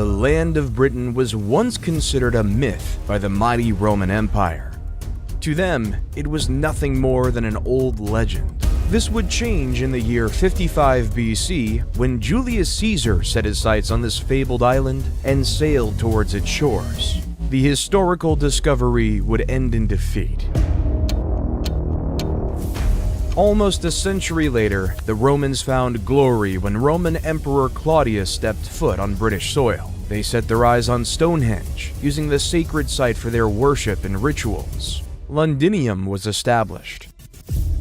The land of Britain was once considered a myth by the mighty Roman Empire. To them, it was nothing more than an old legend. This would change in the year 55 BC when Julius Caesar set his sights on this fabled island and sailed towards its shores. The historical discovery would end in defeat. Almost a century later, the Romans found glory when Roman Emperor Claudius stepped foot on British soil. They set their eyes on Stonehenge, using the sacred site for their worship and rituals. Londinium was established,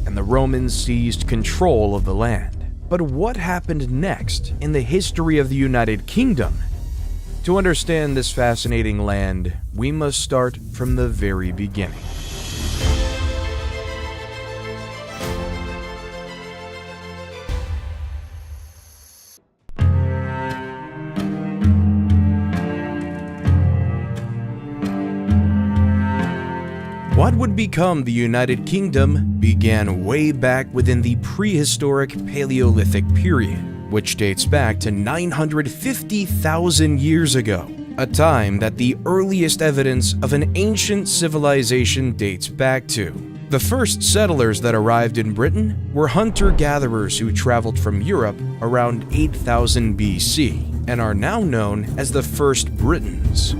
and the Romans seized control of the land. But what happened next in the history of the United Kingdom? To understand this fascinating land, we must start from the very beginning. What would become the United Kingdom began way back within the prehistoric Paleolithic period, which dates back to 950,000 years ago, a time that the earliest evidence of an ancient civilization dates back to. The first settlers that arrived in Britain were hunter-gatherers who traveled from Europe around 8000 BC and are now known as the First Britons.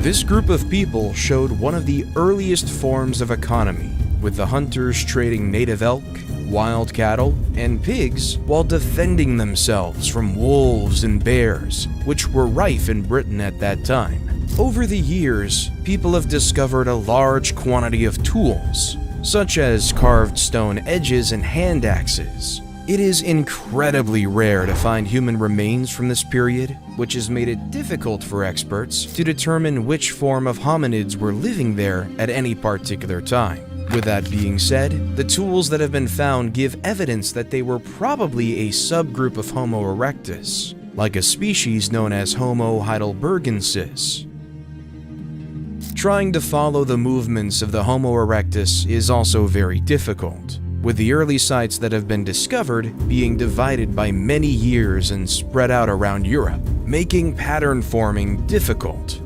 This group of people showed one of the earliest forms of economy, with the hunters trading native elk, wild cattle, and pigs while defending themselves from wolves and bears, which were rife in Britain at that time. Over the years, people have discovered a large quantity of tools, such as carved stone edges and hand axes. It is incredibly rare to find human remains from this period, which has made it difficult for experts to determine which form of hominids were living there at any particular time. With that being said, the tools that have been found give evidence that they were probably a subgroup of Homo erectus, like a species known as Homo heidelbergensis. Trying to follow the movements of the Homo erectus is also very difficult, with the early sites that have been discovered being divided by many years and spread out around Europe, making pattern forming difficult.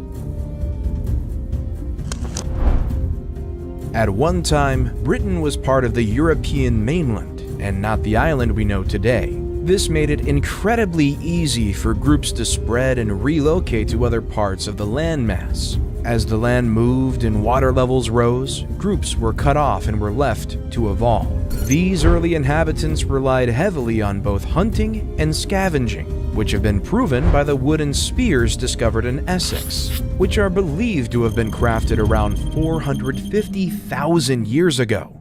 At one time, Britain was part of the European mainland, and not the island we know today. This made it incredibly easy for groups to spread and relocate to other parts of the landmass. As the land moved and water levels rose, groups were cut off and were left to evolve. These early inhabitants relied heavily on both hunting and scavenging, which have been proven by the wooden spears discovered in Essex, which are believed to have been crafted around 450,000 years ago.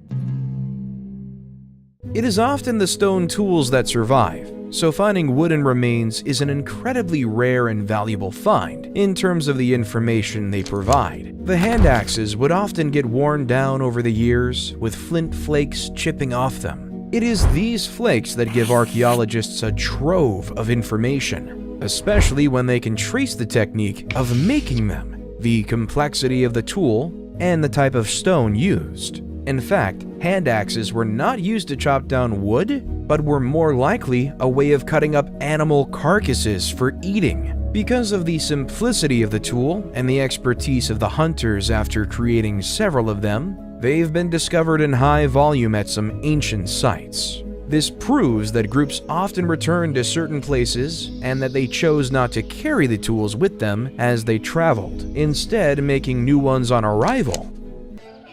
It is often the stone tools that survive, so finding wooden remains is an incredibly rare and valuable find in terms of the information they provide. The hand axes would often get worn down over the years, with flint flakes chipping off them. It is these flakes that give archaeologists a trove of information, especially when they can trace the technique of making them, the complexity of the tool, and the type of stone used. In fact, hand axes were not used to chop down wood, but were more likely a way of cutting up animal carcasses for eating. Because of the simplicity of the tool and the expertise of the hunters after creating several of them, they've been discovered in high volume at some ancient sites. This proves that groups often returned to certain places and that they chose not to carry the tools with them as they traveled, instead making new ones on arrival.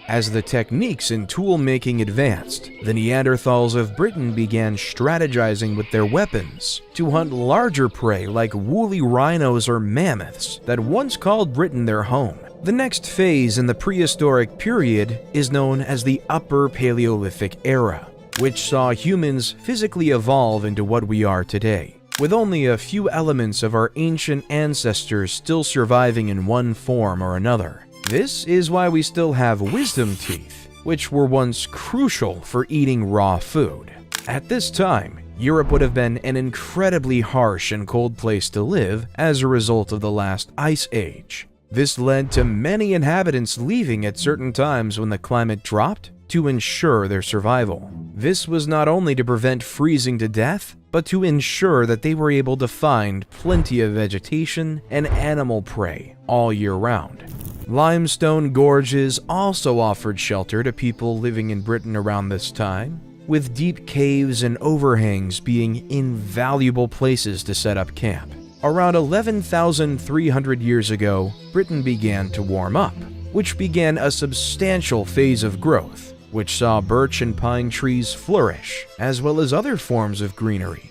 As the techniques in tool-making advanced, the Neanderthals of Britain began strategizing with their weapons to hunt larger prey like woolly rhinos or mammoths that once called Britain their home. The next phase in the prehistoric period is known as the Upper Paleolithic era, which saw humans physically evolve into what we are today, with only a few elements of our ancient ancestors still surviving in one form or another. This is why we still have wisdom teeth, which were once crucial for eating raw food. At this time, Europe would have been an incredibly harsh and cold place to live as a result of the last ice age. This led to many inhabitants leaving at certain times when the climate dropped to ensure their survival. This was not only to prevent freezing to death, but to ensure that they were able to find plenty of vegetation and animal prey all year round. Limestone gorges also offered shelter to people living in Britain around this time, with deep caves and overhangs being invaluable places to set up camp. Around 11,300 years ago, Britain began to warm up, which began a substantial phase of growth, which saw birch and pine trees flourish, as well as other forms of greenery.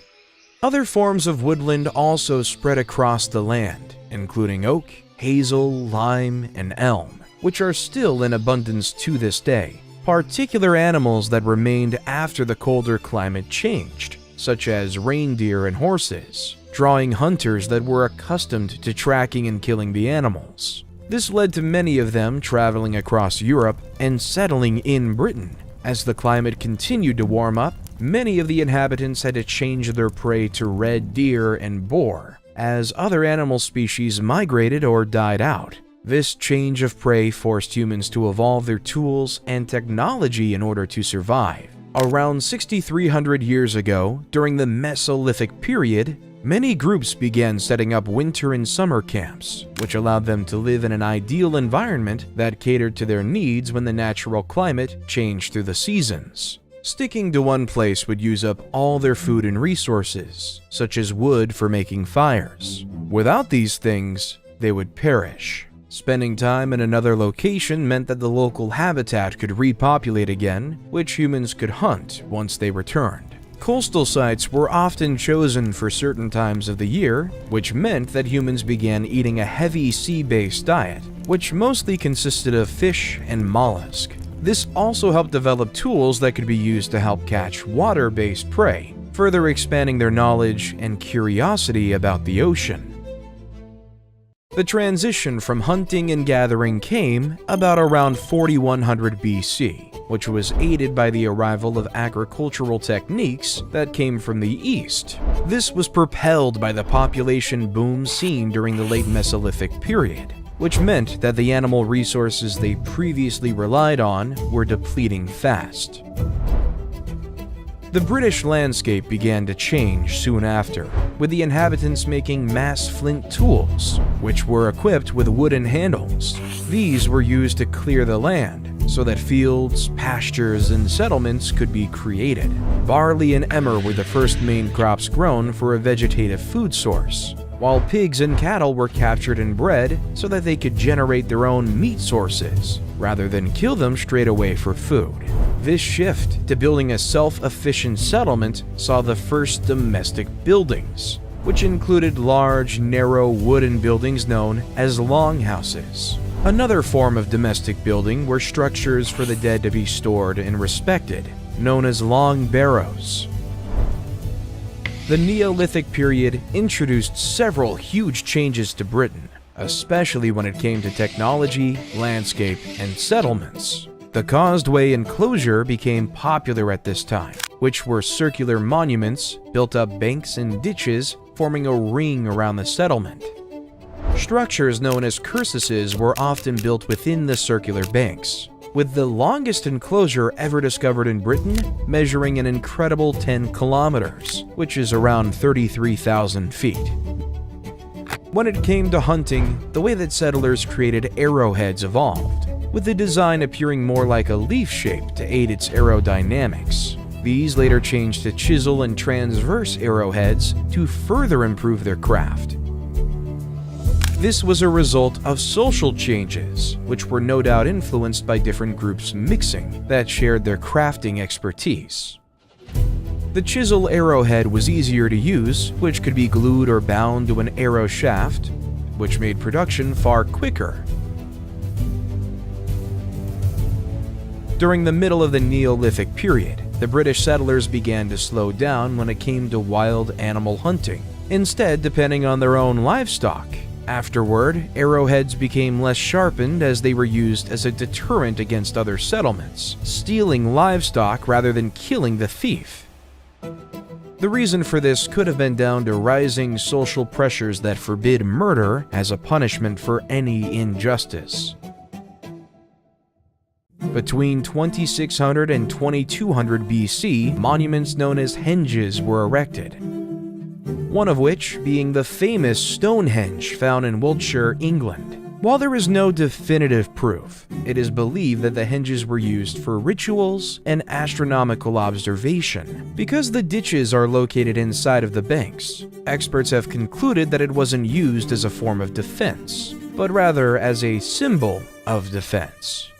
Other forms of woodland also spread across the land, including oak, hazel, lime, and elm, which are still in abundance to this day. Particular animals that remained after the colder climate changed, such as reindeer and horses, drawing hunters that were accustomed to tracking and killing the animals. This led to many of them traveling across Europe and settling in Britain. As the climate continued to warm up, many of the inhabitants had to change their prey to red deer and boar, as other animal species migrated or died out. This change of prey forced humans to evolve their tools and technology in order to survive. Around 6,300 years ago, during the Mesolithic period, many groups began setting up winter and summer camps, which allowed them to live in an ideal environment that catered to their needs when the natural climate changed through the seasons. Sticking to one place would use up all their food and resources, such as wood for making fires. Without these things, they would perish. Spending time in another location meant that the local habitat could repopulate again, which humans could hunt once they returned. Coastal sites were often chosen for certain times of the year, which meant that humans began eating a heavy sea-based diet, which mostly consisted of fish and mollusk. This also helped develop tools that could be used to help catch water-based prey, further expanding their knowledge and curiosity about the ocean. The transition from hunting and gathering came about around 4100 BC, which was aided by the arrival of agricultural techniques that came from the east. This was propelled by the population boom seen during the late Mesolithic period, which meant that the animal resources they previously relied on were depleting fast. The British landscape began to change soon after, with the inhabitants making mass flint tools, which were equipped with wooden handles. These were used to clear the land, so that fields, pastures, and settlements could be created. Barley and emmer were the first main crops grown for a vegetative food source, while pigs and cattle were captured and bred so that they could generate their own meat sources, rather than kill them straight away for food. This shift to building a self-efficient settlement saw the first domestic buildings, which included large, narrow wooden buildings known as longhouses. Another form of domestic building were structures for the dead to be stored and respected, known as long barrows. The Neolithic period introduced several huge changes to Britain, especially when it came to technology, landscape, and settlements. The causeway enclosure became popular at this time, which were circular monuments built up banks and ditches forming a ring around the settlement. Structures known as cursuses were often built within the circular banks, with the longest enclosure ever discovered in Britain measuring an incredible 10 kilometers, which is around 33,000 feet. When it came to hunting, the way that settlers created arrowheads evolved, with the design appearing more like a leaf shape to aid its aerodynamics. These later changed to chisel and transverse arrowheads to further improve their craft. This was a result of social changes, which were no doubt influenced by different groups mixing that shared their crafting expertise. The chisel arrowhead was easier to use, which could be glued or bound to an arrow shaft, which made production far quicker. During the middle of the Neolithic period, the British settlers began to slow down when it came to wild animal hunting, instead depending on their own livestock. Afterward, arrowheads became less sharpened as they were used as a deterrent against other settlements, stealing livestock rather than killing the thief. The reason for this could have been down to rising social pressures that forbid murder as a punishment for any injustice. Between 2600 and 2200 BC, monuments known as henges were erected, one of which being the famous Stonehenge found in Wiltshire, England. While there is no definitive proof, it is believed that the henges were used for rituals and astronomical observation. Because the ditches are located inside of the banks, experts have concluded that it wasn't used as a form of defense, but rather as a symbol of defense.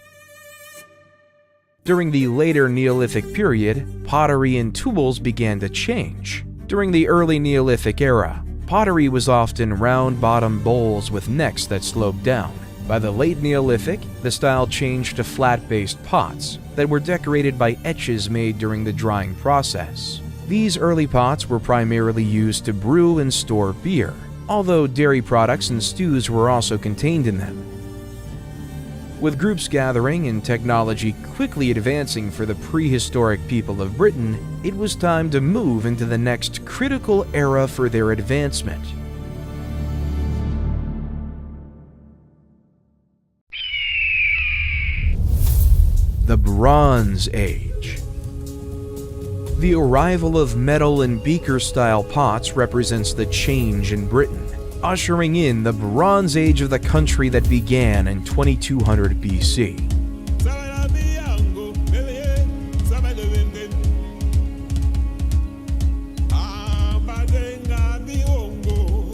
During the later Neolithic period, pottery and tools began to change. During the early Neolithic era, pottery was often round-bottomed bowls with necks that sloped down. By the late Neolithic, the style changed to flat-based pots that were decorated by etches made during the drying process. These early pots were primarily used to brew and store beer, although dairy products and stews were also contained in them. With groups gathering and technology quickly advancing for the prehistoric people of Britain, it was time to move into the next critical era for their advancement. The Bronze Age. The arrival of metal and beaker-style pots represents the change in Britain, ushering in the Bronze Age of the country that began in 2200 BC.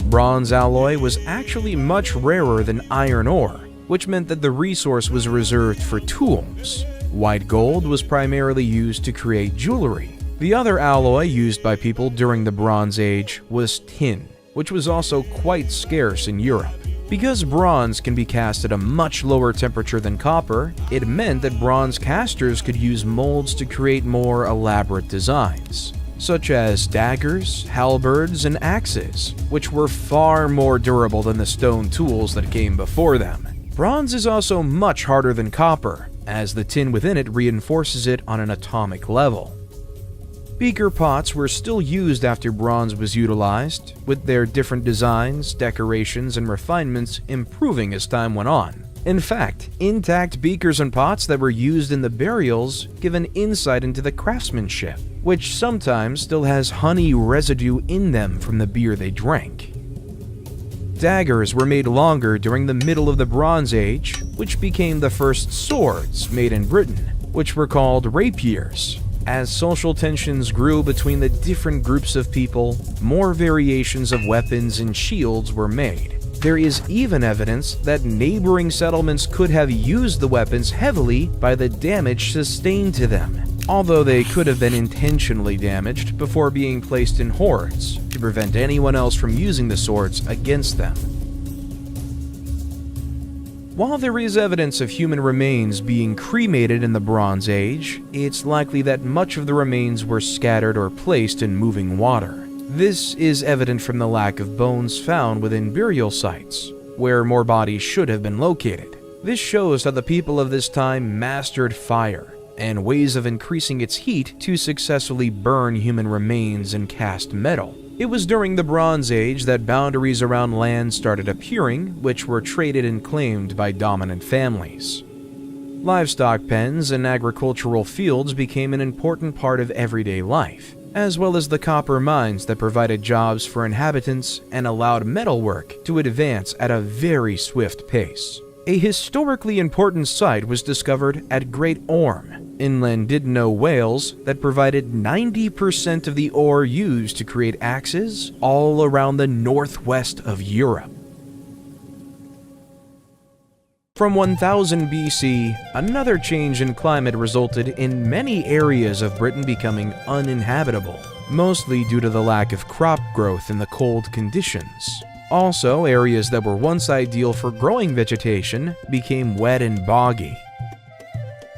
Bronze alloy was actually much rarer than iron ore, which meant that the resource was reserved for tools. White gold was primarily used to create jewelry. The other alloy used by people during the Bronze Age was tin, which was also quite scarce in Europe. Because bronze can be cast at a much lower temperature than copper, it meant that bronze casters could use molds to create more elaborate designs, such as daggers, halberds, and axes, which were far more durable than the stone tools that came before them. Bronze is also much harder than copper, as the tin within it reinforces it on an atomic level. Beaker pots were still used after bronze was utilized, with their different designs, decorations, and refinements improving as time went on. In fact, intact beakers and pots that were used in the burials give an insight into the craftsmanship, which sometimes still has honey residue in them from the beer they drank. Daggers were made longer during the middle of the Bronze Age, which became the first swords made in Britain, which were called rapiers. As social tensions grew between the different groups of people, more variations of weapons and shields were made. There is even evidence that neighboring settlements could have used the weapons heavily by the damage sustained to them, although they could have been intentionally damaged before being placed in hoards to prevent anyone else from using the swords against them. While there is evidence of human remains being cremated in the Bronze Age, it's likely that much of the remains were scattered or placed in moving water. This is evident from the lack of bones found within burial sites, where more bodies should have been located. This shows how the people of this time mastered fire and ways of increasing its heat to successfully burn human remains and cast metal. It was during the Bronze Age that boundaries around land started appearing, which were traded and claimed by dominant families. Livestock pens and agricultural fields became an important part of everyday life, as well as the copper mines that provided jobs for inhabitants and allowed metalwork to advance at a very swift pace. A historically important site was discovered at Great Orme, in Llandudno, Wales, that provided 90% of the ore used to create axes all around the northwest of Europe. From 1000 BC, another change in climate resulted in many areas of Britain becoming uninhabitable, mostly due to the lack of crop growth in the cold conditions. Also, areas that were once ideal for growing vegetation became wet and boggy.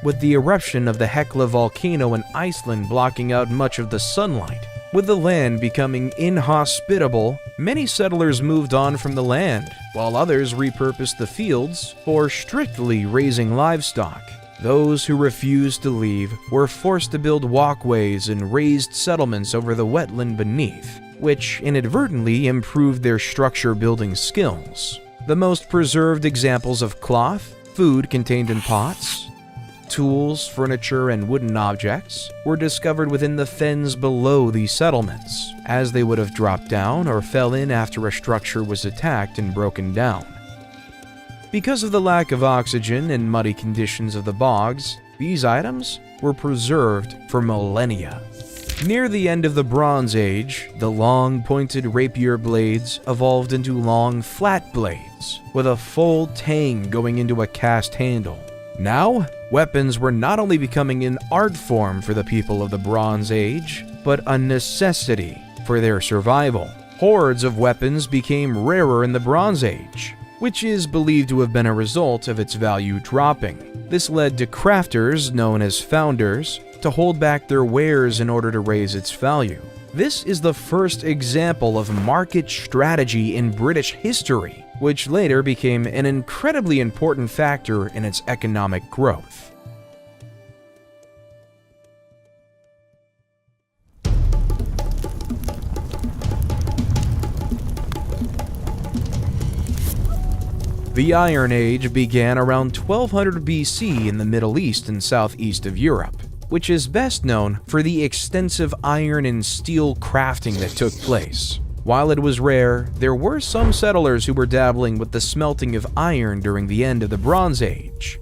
With the eruption of the Hekla volcano in Iceland blocking out much of the sunlight, with the land becoming inhospitable, many settlers moved on from the land, while others repurposed the fields for strictly raising livestock. Those who refused to leave were forced to build walkways and raised settlements over the wetland beneath, which inadvertently improved their structure-building skills. The most preserved examples of cloth, food contained in pots, tools, furniture, and wooden objects were discovered within the fens below these settlements, as they would have dropped down or fell in after a structure was attacked and broken down. Because of the lack of oxygen and muddy conditions of the bogs, these items were preserved for millennia. Near the end of the Bronze Age, the long, pointed rapier blades evolved into long, flat blades, with a full tang going into a cast handle. Now, weapons were not only becoming an art form for the people of the Bronze Age, but a necessity for their survival. Hordes of weapons became rarer in the Bronze Age, which is believed to have been a result of its value dropping. This led to crafters, known as founders, to hold back their wares in order to raise its value. This is the first example of market strategy in British history, which later became an incredibly important factor in its economic growth. The Iron Age began around 1200 BC in the Middle East and southeast of Europe, which is best known for the extensive iron and steel crafting that took place. While it was rare, there were some settlers who were dabbling with the smelting of iron during the end of the Bronze Age.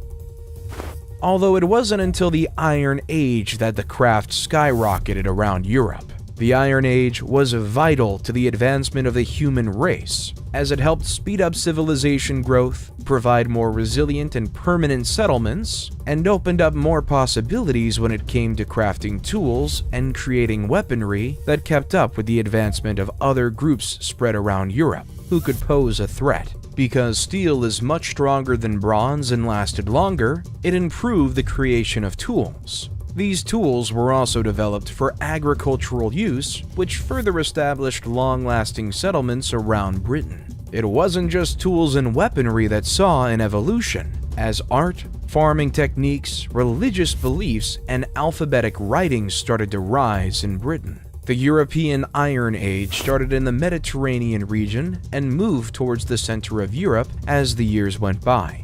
Although it wasn't until the Iron Age that the craft skyrocketed around Europe. The Iron Age was vital to the advancement of the human race, as it helped speed up civilization growth, provide more resilient and permanent settlements, and opened up more possibilities when it came to crafting tools and creating weaponry that kept up with the advancement of other groups spread around Europe who could pose a threat. Because steel is much stronger than bronze and lasted longer, it improved the creation of tools. These tools were also developed for agricultural use, which further established long-lasting settlements around Britain. It wasn't just tools and weaponry that saw an evolution, as art, farming techniques, religious beliefs, and alphabetic writing started to rise in Britain. The European Iron Age started in the Mediterranean region and moved towards the center of Europe as the years went by.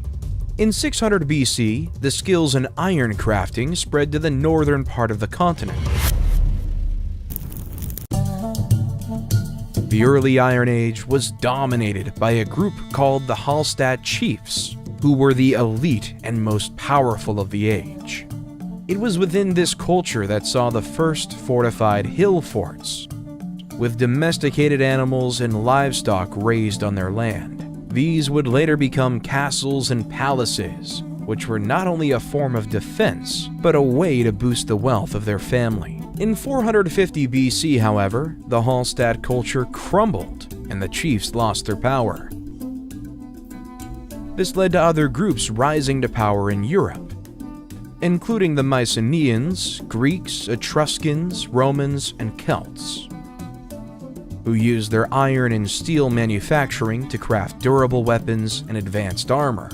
In 600 BC, the skills in iron crafting spread to the northern part of the continent. The early Iron Age was dominated by a group called the Hallstatt Chiefs, who were the elite and most powerful of the age. It was within this culture that saw the first fortified hill forts, with domesticated animals and livestock raised on their land. These would later become castles and palaces, which were not only a form of defense, but a way to boost the wealth of their family. In 450 BC, however, the Hallstatt culture crumbled and the chiefs lost their power. This led to other groups rising to power in Europe, including the Mycenaeans, Greeks, Etruscans, Romans, and Celts, who used their iron and steel manufacturing to craft durable weapons and advanced armor.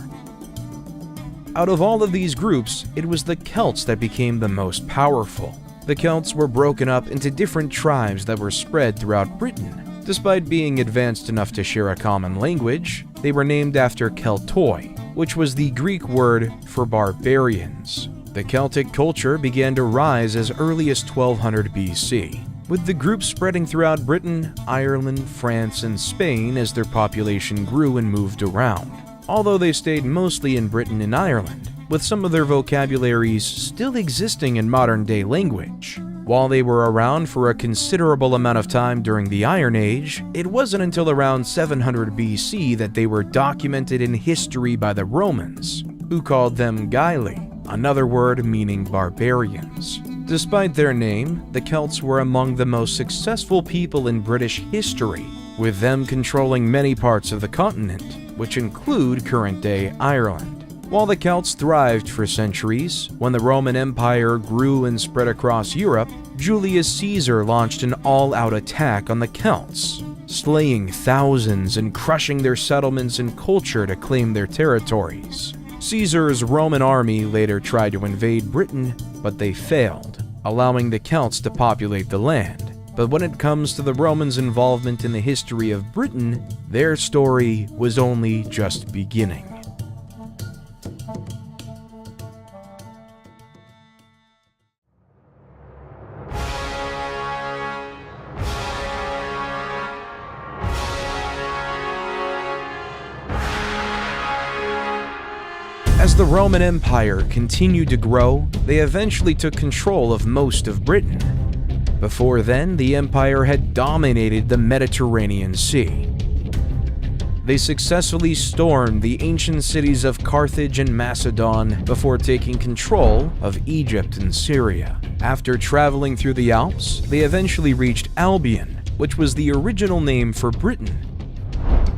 Out of all of these groups, it was the Celts that became the most powerful. The Celts were broken up into different tribes that were spread throughout Britain. Despite being advanced enough to share a common language, they were named after Keltoi, which was the Greek word for barbarians. The Celtic culture began to rise as early as 1200 BC, with the group spreading throughout Britain, Ireland, France, and Spain as their population grew and moved around. Although they stayed mostly in Britain and Ireland, with some of their vocabularies still existing in modern-day language. While they were around for a considerable amount of time during the Iron Age, it wasn't until around 700 BC that they were documented in history by the Romans, who called them Gaeli, another word meaning barbarians. Despite their name, the Celts were among the most successful people in British history, with them controlling many parts of the continent, which include current-day Ireland. While the Celts thrived for centuries, when the Roman Empire grew and spread across Europe, Julius Caesar launched an all-out attack on the Celts, slaying thousands and crushing their settlements and culture to claim their territories. Caesar's Roman army later tried to invade Britain, but they failed, allowing the Celts to populate the land. But when it comes to the Romans' involvement in the history of Britain, their story was only just beginning. As the Roman Empire continued to grow, they eventually took control of most of Britain. Before then, the empire had dominated the Mediterranean Sea. They successfully stormed the ancient cities of Carthage and Macedon before taking control of Egypt and Syria. After traveling through the Alps, they eventually reached Albion, which was the original name for Britain.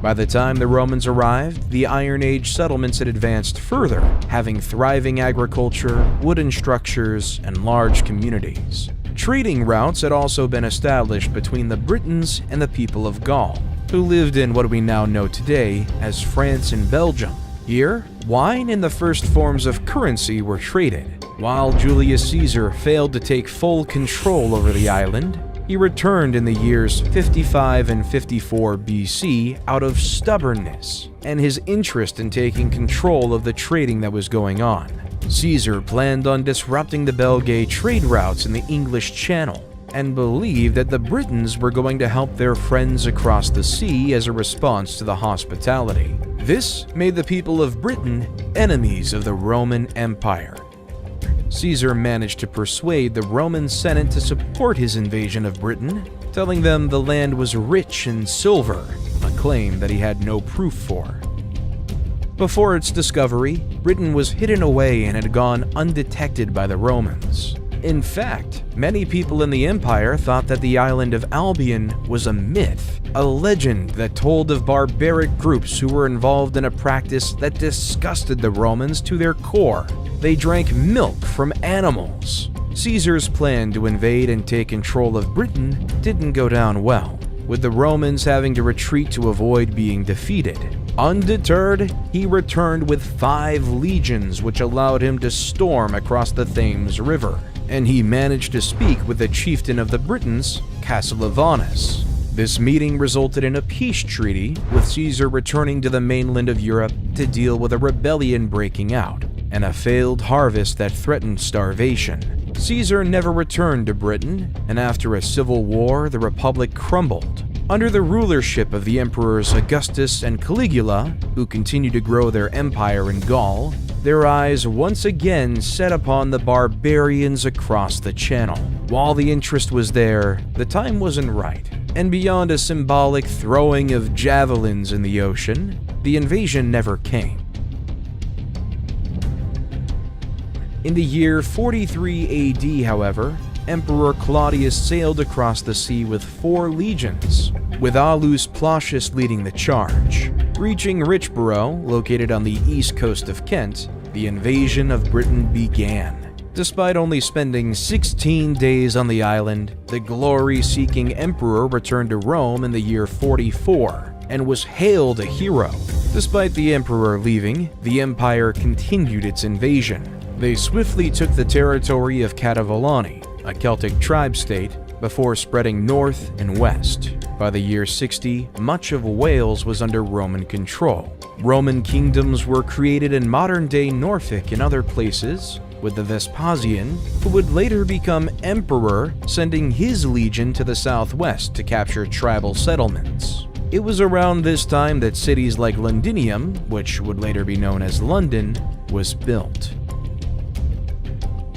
By the time the Romans arrived, the Iron Age settlements had advanced further, having thriving agriculture, wooden structures, and large communities. Trading routes had also been established between the Britons and the people of Gaul, who lived in what we now know today as France and Belgium. Here, wine and the first forms of currency were traded. While Julius Caesar failed to take full control over the island, he returned in the years 55 and 54 BC out of stubbornness and his interest in taking control of the trading that was going on. Caesar planned on disrupting the Belgae trade routes in the English Channel and believed that the Britons were going to help their friends across the sea as a response to the hospitality. This made the people of Britain enemies of the Roman Empire. Caesar managed to persuade the Roman Senate to support his invasion of Britain, telling them the land was rich in silver, a claim that he had no proof for. Before its discovery, Britain was hidden away and had gone undetected by the Romans. In fact, many people in the empire thought that the island of Albion was a myth, a legend that told of barbaric groups who were involved in a practice that disgusted the Romans to their core. They drank milk from animals. Caesar's plan to invade and take control of Britain didn't go down well, with the Romans having to retreat to avoid being defeated. Undeterred, he returned with 5 legions, which allowed him to storm across the Thames River, and he managed to speak with the chieftain of the Britons, Cassivellaunus. This meeting resulted in a peace treaty, with Caesar returning to the mainland of Europe to deal with a rebellion breaking out and a failed harvest that threatened starvation. Caesar never returned to Britain, and after a civil war, the Republic crumbled. Under the rulership of the emperors Augustus and Caligula, who continued to grow their empire in Gaul, their eyes once again set upon the barbarians across the Channel. While the interest was there, the time wasn't right, and beyond a symbolic throwing of javelins in the ocean, the invasion never came. In the year 43 AD, however, Emperor Claudius sailed across the sea with 4 legions, with Aulus Plautius leading the charge. Reaching Richborough, located on the east coast of Kent, the invasion of Britain began. Despite only spending 16 days on the island, the glory-seeking emperor returned to Rome in the year 44 and was hailed a hero. Despite the emperor leaving, the empire continued its invasion. They swiftly took the territory of Cativolani, a Celtic tribe state, before spreading north and west. By the year 60, much of Wales was under Roman control. Roman kingdoms were created in modern-day Norfolk and other places, with the Vespasian, who would later become emperor, sending his legion to the southwest to capture tribal settlements. It was around this time that cities like Londinium, which would later be known as London, was built.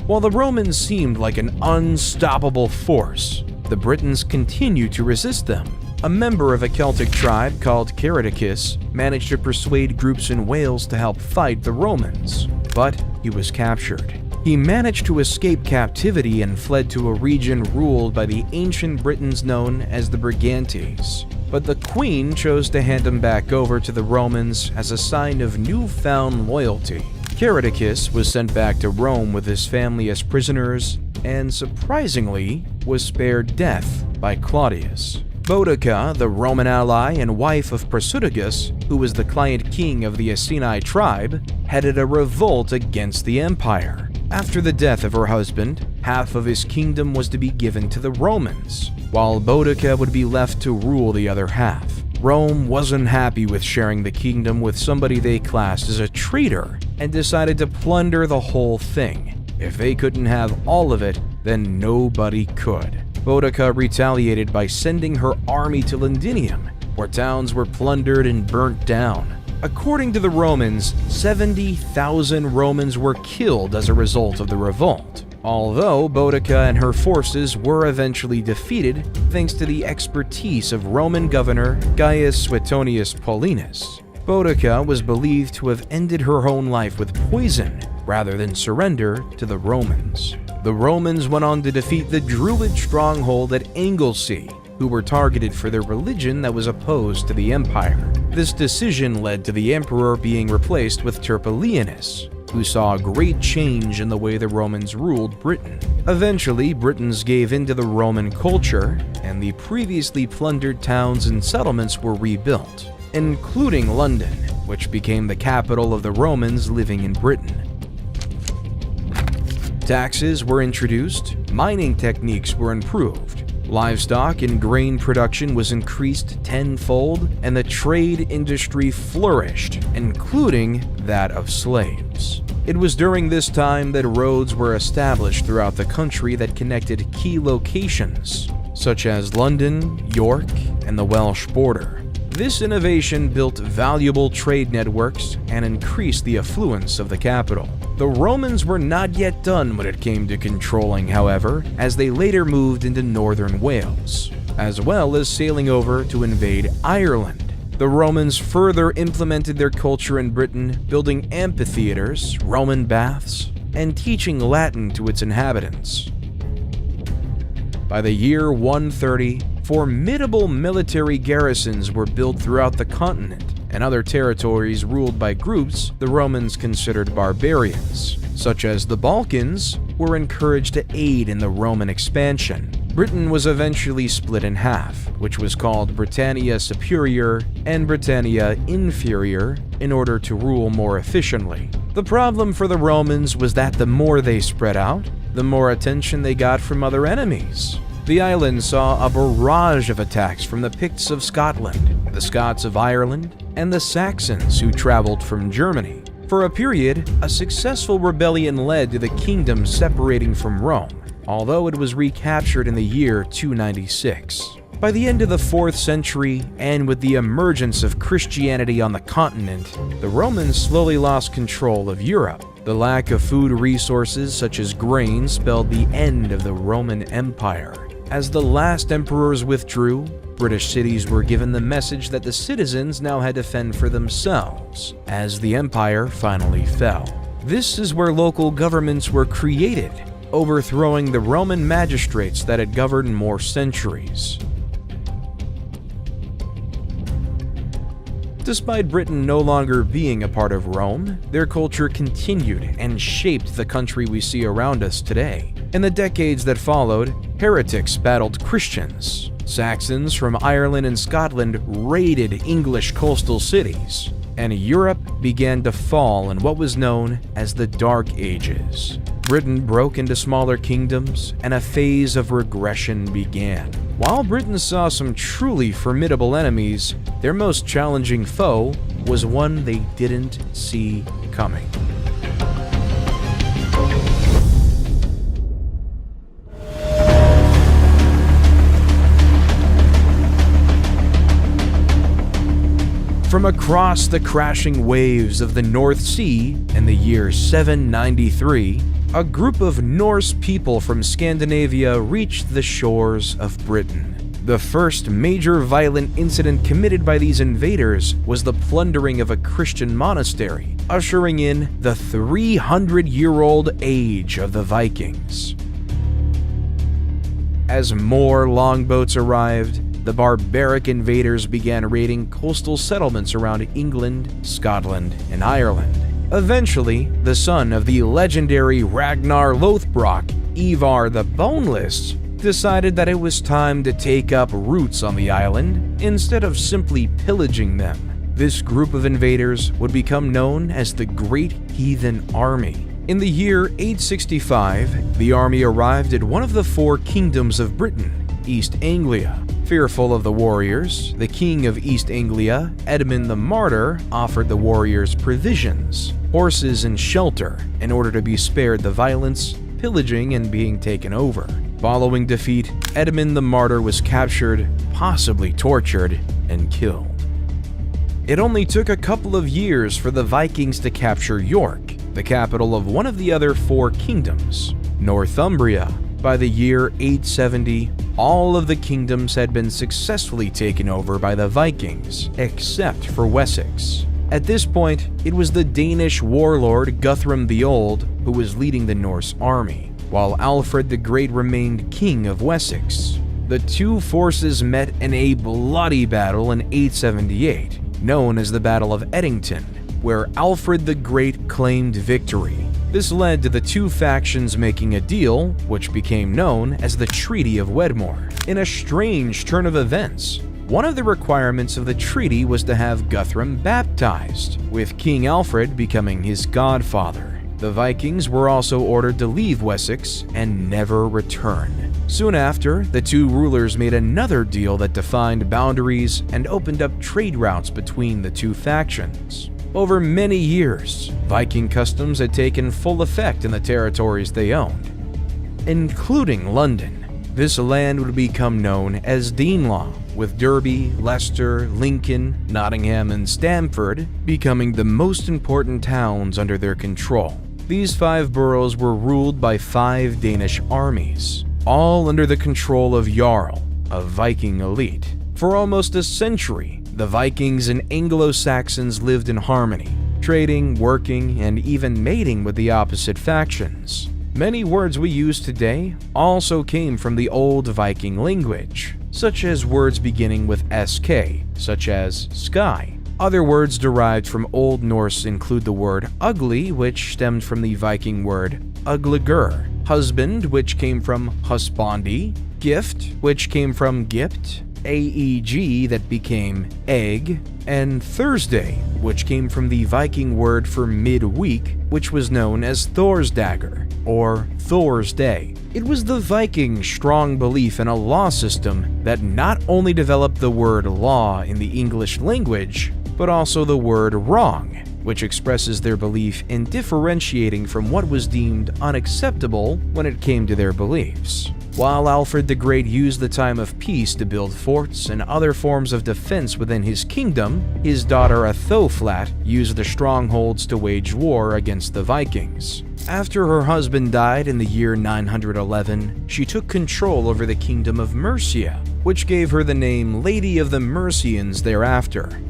While the Romans seemed like an unstoppable force, the Britons continued to resist them. A member of a Celtic tribe called Caradicus managed to persuade groups in Wales to help fight the Romans, but he was captured. He managed to escape captivity and fled to a region ruled by the ancient Britons known as the Brigantes, but the queen chose to hand him back over to the Romans as a sign of newfound loyalty. Caradicus was sent back to Rome with his family as prisoners and, surprisingly, was spared death by Claudius. Boudica, the Roman ally and wife of Prasutagus, who was the client king of the Iceni tribe, headed a revolt against the empire. After the death of her husband, half of his kingdom was to be given to the Romans, while Boudica would be left to rule the other half. Rome wasn't happy with sharing the kingdom with somebody they classed as a traitor and decided to plunder the whole thing. If they couldn't have all of it, then nobody could. Boudica retaliated by sending her army to Londinium, where towns were plundered and burnt down. According to the Romans, 70,000 Romans were killed as a result of the revolt, although Boudicca and her forces were eventually defeated thanks to the expertise of Roman governor Gaius Suetonius Paulinus. Boudicca was believed to have ended her own life with poison rather than surrender to the Romans. The Romans went on to defeat the Druid stronghold at Anglesey, who were targeted for their religion that was opposed to the empire. This decision led to the emperor being replaced with Turpilianus, who saw a great change in the way the Romans ruled Britain. Eventually, Britons gave in to the Roman culture, and the previously plundered towns and settlements were rebuilt, including London, which became the capital of the Romans living in Britain. Taxes were introduced, mining techniques were improved, livestock and grain production was increased tenfold, and the trade industry flourished, including that of slaves. It was during this time that roads were established throughout the country that connected key locations, such as London, York, and the Welsh border. This innovation built valuable trade networks and increased the affluence of the capital. The Romans were not yet done when it came to controlling, however, as they later moved into northern Wales, as well as sailing over to invade Ireland. The Romans further implemented their culture in Britain, building amphitheaters, Roman baths, and teaching Latin to its inhabitants. By the year 130, formidable military garrisons were built throughout the continent, and other territories ruled by groups the Romans considered barbarians, such as the Balkans, were encouraged to aid in the Roman expansion. Britain was eventually split in half, which was called Britannia Superior and Britannia Inferior, in order to rule more efficiently. The problem for the Romans was that the more they spread out, the more attention they got from other enemies. The island saw a barrage of attacks from the Picts of Scotland, the Scots of Ireland, and the Saxons who traveled from Germany. For a period, a successful rebellion led to the kingdom separating from Rome, although it was recaptured in the year 296. By the end of the 4th century, and with the emergence of Christianity on the continent, the Romans slowly lost control of Europe. The lack of food resources such as grain spelled the end of the Roman Empire. As the last emperors withdrew, British cities were given the message that the citizens now had to fend for themselves, as the empire finally fell. This is where local governments were created, overthrowing the Roman magistrates that had governed more centuries. Despite Britain no longer being a part of Rome, their culture continued and shaped the country we see around us today. In the decades that followed, heretics battled Christians. Saxons from Ireland and Scotland raided English coastal cities, and Europe began to fall in what was known as the Dark Ages. Britain broke into smaller kingdoms, and a phase of regression began. While Britain saw some truly formidable enemies, their most challenging foe was one they didn't see coming. From across the crashing waves of the North Sea in the year 793, a group of Norse people from Scandinavia reached the shores of Britain. The first major violent incident committed by these invaders was the plundering of a Christian monastery, ushering in the 300-year-old age of the Vikings. As more longboats arrived, the barbaric invaders began raiding coastal settlements around England, Scotland, and Ireland. Eventually, the son of the legendary Ragnar Lothbrok, Ivar the Boneless, decided that it was time to take up roots on the island instead of simply pillaging them. This group of invaders would become known as the Great Heathen Army. In the year 865, the army arrived at one of the 4 kingdoms of Britain, East Anglia. Fearful of the warriors, the king of East Anglia, Edmund the Martyr, offered the warriors provisions, horses, and shelter in order to be spared the violence, pillaging, and being taken over. Following defeat, Edmund the Martyr was captured, possibly tortured, and killed. It only took a couple of years for the Vikings to capture York, the capital of one of the other four kingdoms, Northumbria. By the year 870, all of the kingdoms had been successfully taken over by the Vikings, except for Wessex. At this point, it was the Danish warlord Guthrum the Old who was leading the Norse army, while Alfred the Great remained king of Wessex. The two forces met in a bloody battle in 878, known as the Battle of Edington, where Alfred the Great claimed victory. This led to the two factions making a deal, which became known as the Treaty of Wedmore. In a strange turn of events, one of the requirements of the treaty was to have Guthrum baptized, with King Alfred becoming his godfather. The Vikings were also ordered to leave Wessex and never return. Soon after, the two rulers made another deal that defined boundaries and opened up trade routes between the two factions. Over many years, Viking customs had taken full effect in the territories they owned, including London. This land would become known as Danelaw, with Derby, Leicester, Lincoln, Nottingham, and Stamford becoming the most important towns under their control. These 5 boroughs were ruled by 5 Danish armies, all under the control of Jarl, a Viking elite. For almost a century, the Vikings and Anglo-Saxons lived in harmony, trading, working, and even mating with the opposite factions. Many words we use today also came from the old Viking language, such as words beginning with sk, such as sky. Other words derived from Old Norse include the word ugly, which stemmed from the Viking word ugligur, husband, which came from husbandi, gift, which came from gipt, aeg, that became egg, and Thursday, which came from the Viking word for midweek, which was known as Thor's dagger, or Thor's day. It was the Vikings' strong belief in a law system that not only developed the word law in the English language, but also the word wrong, which expresses their belief in differentiating from what was deemed unacceptable when it came to their beliefs. While Alfred the Great used the time of peace to build forts and other forms of defense within his kingdom, his daughter Athoflat used the strongholds to wage war against the Vikings. After her husband died in the year 911, she took control over the kingdom of Mercia, which gave her the name Lady of the Mercians thereafter.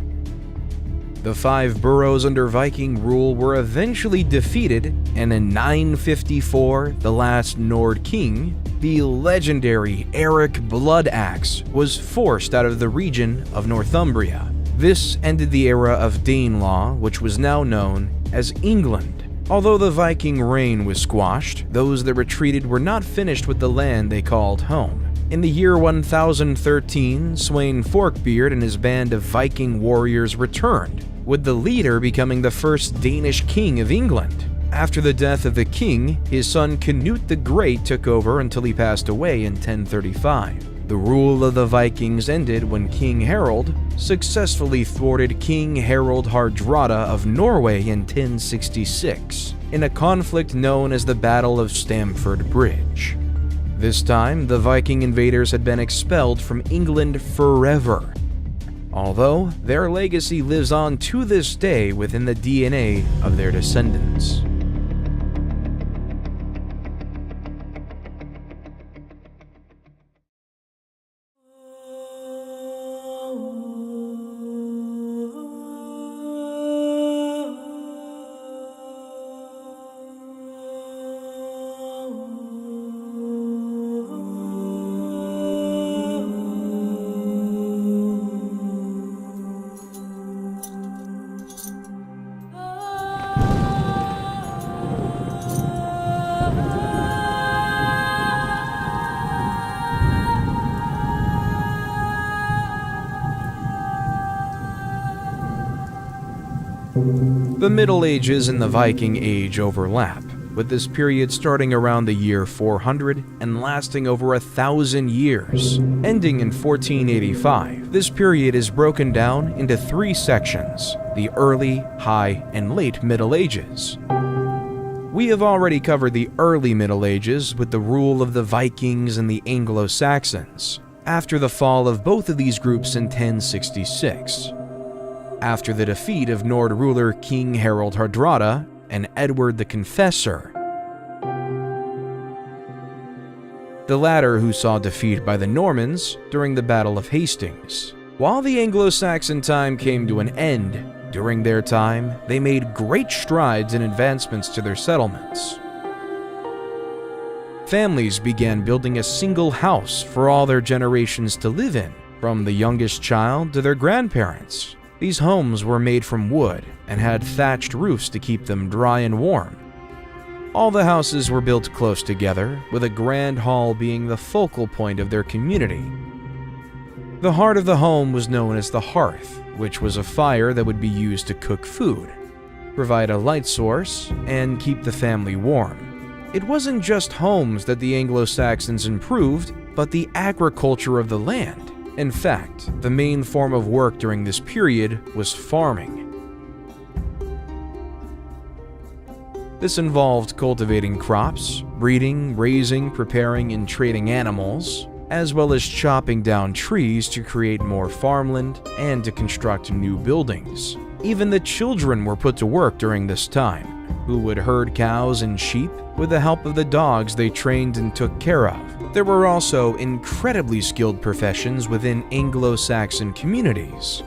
The 5 boroughs under Viking rule were eventually defeated, and in 954, the last Nord king, the legendary Eric Bloodaxe, was forced out of the region of Northumbria. This ended the era of Danelaw, which was now known as England. Although the Viking reign was squashed, those that retreated were not finished with the land they called home. In the year 1013, Sweyn Forkbeard and his band of Viking warriors returned, with the leader becoming the first Danish king of England. After the death of the king, his son Canute the Great took over until he passed away in 1035. The rule of the Vikings ended when King Harald successfully thwarted King Harald Hardrada of Norway in 1066, in a conflict known as the Battle of Stamford Bridge. This time, the Viking invaders had been expelled from England forever, although their legacy lives on to this day within the DNA of their descendants. The Middle Ages and the Viking Age overlap, with this period starting around the year 400 and lasting over 1,000 years. Ending in 1485, this period is broken down into 3 sections: the early, high, and late Middle Ages. We have already covered the early Middle Ages with the rule of the Vikings and the Anglo-Saxons, after the fall of both of these groups in 1066. after the defeat of Nord ruler King Harald Hardrada and Edward the Confessor. The latter who saw defeat by the Normans during the Battle of Hastings. While the Anglo-Saxon time came to an end, during their time, they made great strides in advancements to their settlements. Families began building a single house for all their generations to live in, from the youngest child to their grandparents. These homes were made from wood and had thatched roofs to keep them dry and warm. All the houses were built close together, with a grand hall being the focal point of their community. The heart of the home was known as the hearth, which was a fire that would be used to cook food, provide a light source, and keep the family warm. It wasn't just homes that the Anglo-Saxons improved, but the agriculture of the land. In fact, the main form of work during this period was farming. This involved cultivating crops, breeding, raising, preparing, and trading animals, as well as chopping down trees to create more farmland and to construct new buildings. Even the children were put to work during this time, who would herd cows and sheep with the help of the dogs they trained and took care of. There were also incredibly skilled professions within Anglo-Saxon communities,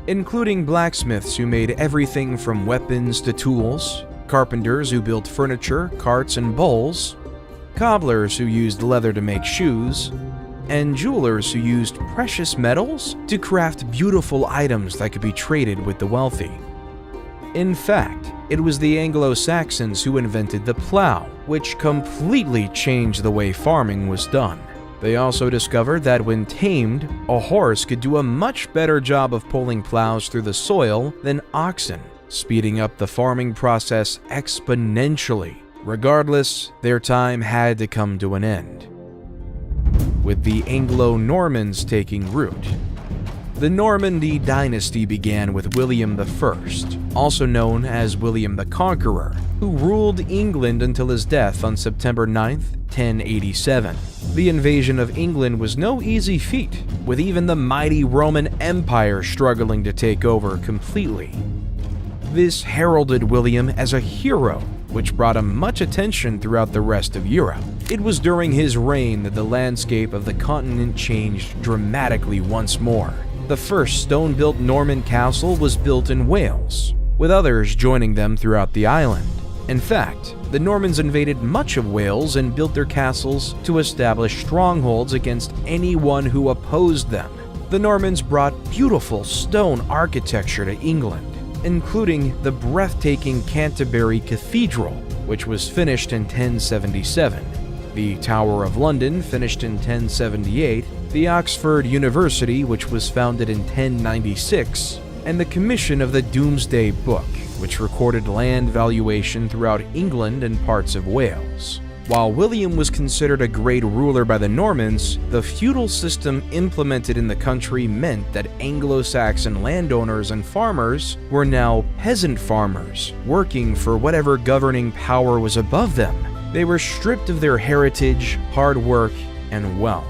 including blacksmiths who made everything from weapons to tools, carpenters who built furniture, carts, and bowls, cobblers who used leather to make shoes, and jewelers who used precious metals to craft beautiful items that could be traded with the wealthy. In fact, it was the Anglo-Saxons who invented the plow, which completely changed the way farming was done. They also discovered that when tamed, a horse could do a much better job of pulling plows through the soil than oxen, speeding up the farming process exponentially. Regardless, their time had to come to an end, with the Anglo-Normans taking root. The Normandy dynasty began with William I, also known as William the Conqueror, who ruled England until his death on September 9, 1087. The invasion of England was no easy feat, with even the mighty Roman Empire struggling to take over completely. This heralded William as a hero, which brought him much attention throughout the rest of Europe. It was during his reign that the landscape of the continent changed dramatically once more. The first stone-built Norman castle was built in Wales, with others joining them throughout the island. In fact, the Normans invaded much of Wales and built their castles to establish strongholds against anyone who opposed them. The Normans brought beautiful stone architecture to England, including the breathtaking Canterbury Cathedral, which was finished in 1077, the Tower of London, finished in 1078, the Oxford University, which was founded in 1096, and the commission of the Domesday Book, which recorded land valuation throughout England and parts of Wales. While William was considered a great ruler by the Normans, the feudal system implemented in the country meant that Anglo-Saxon landowners and farmers were now peasant farmers, working for whatever governing power was above them. They were stripped of their heritage, hard work, and wealth.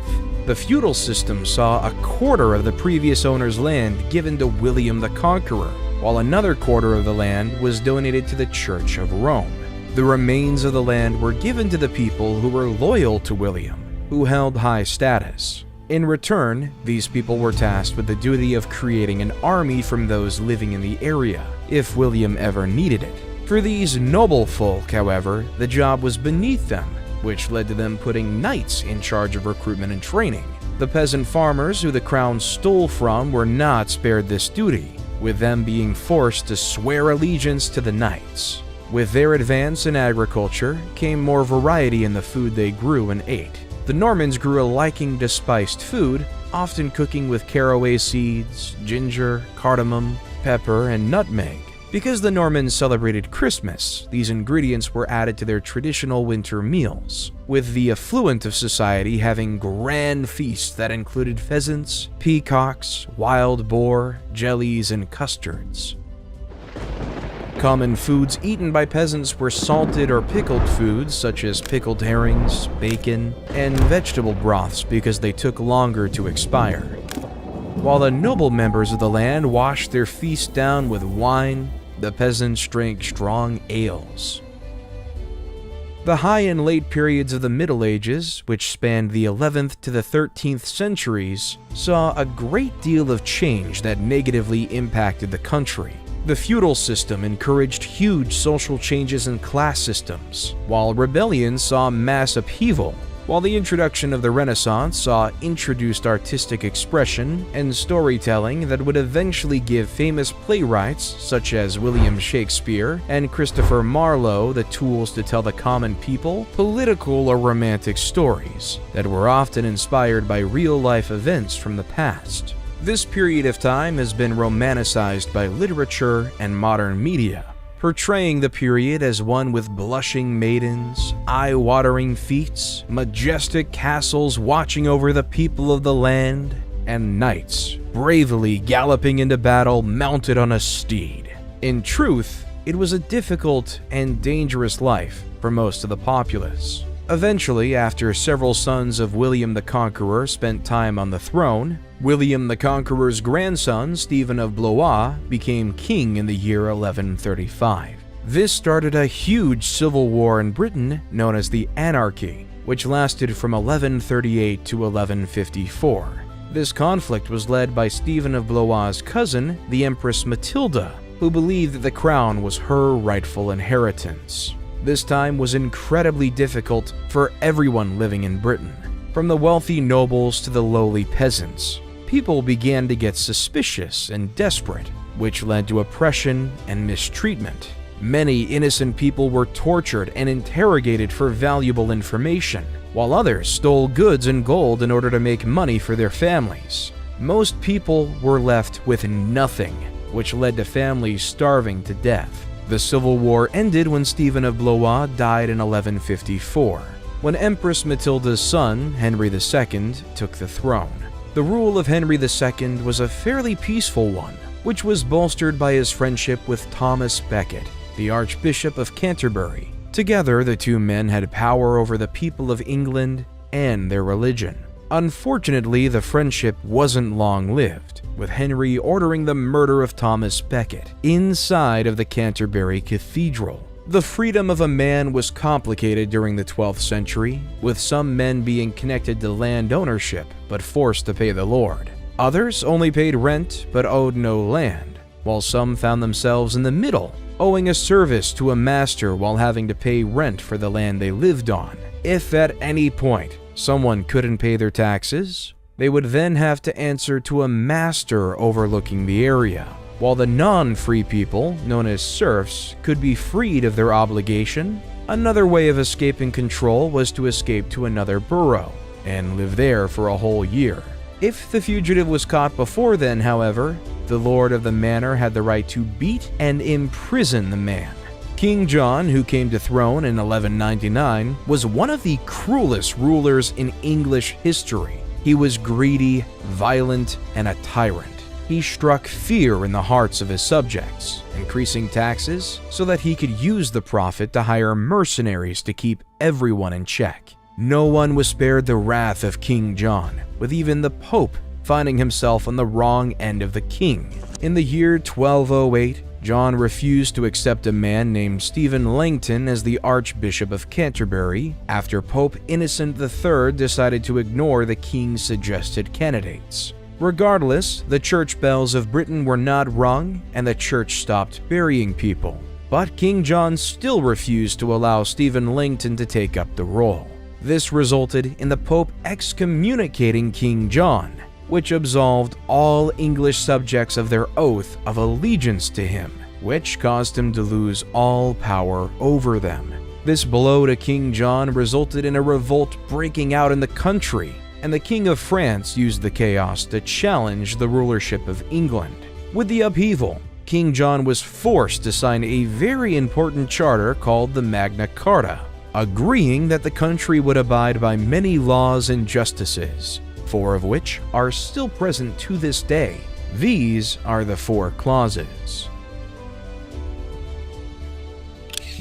The feudal system saw a quarter of the previous owner's land given to William the Conqueror, while another quarter of the land was donated to the Church of Rome. The remains of the land were given to the people who were loyal to William, who held high status. In return, these people were tasked with the duty of creating an army from those living in the area, if William ever needed it. For these noble folk, however, the job was beneath them, which led to them putting knights in charge of recruitment and training. The peasant farmers who the crown stole from were not spared this duty, with them being forced to swear allegiance to the knights. With their advance in agriculture came more variety in the food they grew and ate. The Normans grew a liking to spiced food, often cooking with caraway seeds, ginger, cardamom, pepper, and nutmeg. Because the Normans celebrated Christmas, these ingredients were added to their traditional winter meals, with the affluent of society having grand feasts that included pheasants, peacocks, wild boar, jellies, and custards. Common foods eaten by peasants were salted or pickled foods such as pickled herrings, bacon, and vegetable broths because they took longer to expire. While the noble members of the land washed their feast down with wine, the peasants drank strong ales. The high and late periods of the Middle Ages, which spanned the 11th to the 13th centuries, saw a great deal of change that negatively impacted the country. The feudal system encouraged huge social changes in class systems, while rebellion saw mass upheaval, while the introduction of the Renaissance saw introduced artistic expression and storytelling that would eventually give famous playwrights such as William Shakespeare and Christopher Marlowe the tools to tell the common people political or romantic stories that were often inspired by real-life events from the past. This period of time has been romanticized by literature and modern media, portraying the period as one with blushing maidens, eye-watering feats, majestic castles watching over the people of the land, and knights bravely galloping into battle mounted on a steed. In truth, it was a difficult and dangerous life for most of the populace. Eventually, after several sons of William the Conqueror spent time on the throne, William the Conqueror's grandson, Stephen of Blois, became king in the year 1135. This started a huge civil war in Britain known as the Anarchy, which lasted from 1138 to 1154. This conflict was led by Stephen of Blois' cousin, the Empress Matilda, who believed that the crown was her rightful inheritance. This time was incredibly difficult for everyone living in Britain, from the wealthy nobles to the lowly peasants. People began to get suspicious and desperate, which led to oppression and mistreatment. Many innocent people were tortured and interrogated for valuable information, while others stole goods and gold in order to make money for their families. Most people were left with nothing, which led to families starving to death. The Civil War ended when Stephen of Blois died in 1154, when Empress Matilda's son, Henry II, took the throne. The rule of Henry II was a fairly peaceful one, which was bolstered by his friendship with Thomas Becket, the Archbishop of Canterbury. Together, the two men had power over the people of England and their religion. Unfortunately, the friendship wasn't long-lived, with Henry ordering the murder of Thomas Becket inside of the Canterbury Cathedral. The freedom of a man was complicated during the 12th century, with some men being connected to land ownership but forced to pay the lord. Others only paid rent but owed no land, while some found themselves in the middle, owing a service to a master while having to pay rent for the land they lived on. If at any point someone couldn't pay their taxes, they would then have to answer to a master overlooking the area, while the non-free people, known as serfs, could be freed of their obligation. Another way of escaping control was to escape to another borough and live there for a whole year. If the fugitive was caught before then, however, the lord of the manor had the right to beat and imprison the man. King John, who came to throne in 1199, was one of the cruelest rulers in English history. He was greedy, violent, and a tyrant. He struck fear in the hearts of his subjects, increasing taxes so that he could use the profit to hire mercenaries to keep everyone in check. No one was spared the wrath of King John, with even the Pope finding himself on the wrong end of the king. In the year 1208, John refused to accept a man named Stephen Langton as the Archbishop of Canterbury after Pope Innocent III decided to ignore the king's suggested candidates. Regardless, the church bells of Britain were not rung and the church stopped burying people. But King John still refused to allow Stephen Langton to take up the role. This resulted in the Pope excommunicating King John, which absolved all English subjects of their oath of allegiance to him, which caused him to lose all power over them. This blow to King John resulted in a revolt breaking out in the country, and the King of France used the chaos to challenge the rulership of England. With the upheaval, King John was forced to sign a very important charter called the Magna Carta, agreeing that the country would abide by many laws and justices, 4 of which are still present to this day. These are the 4 clauses.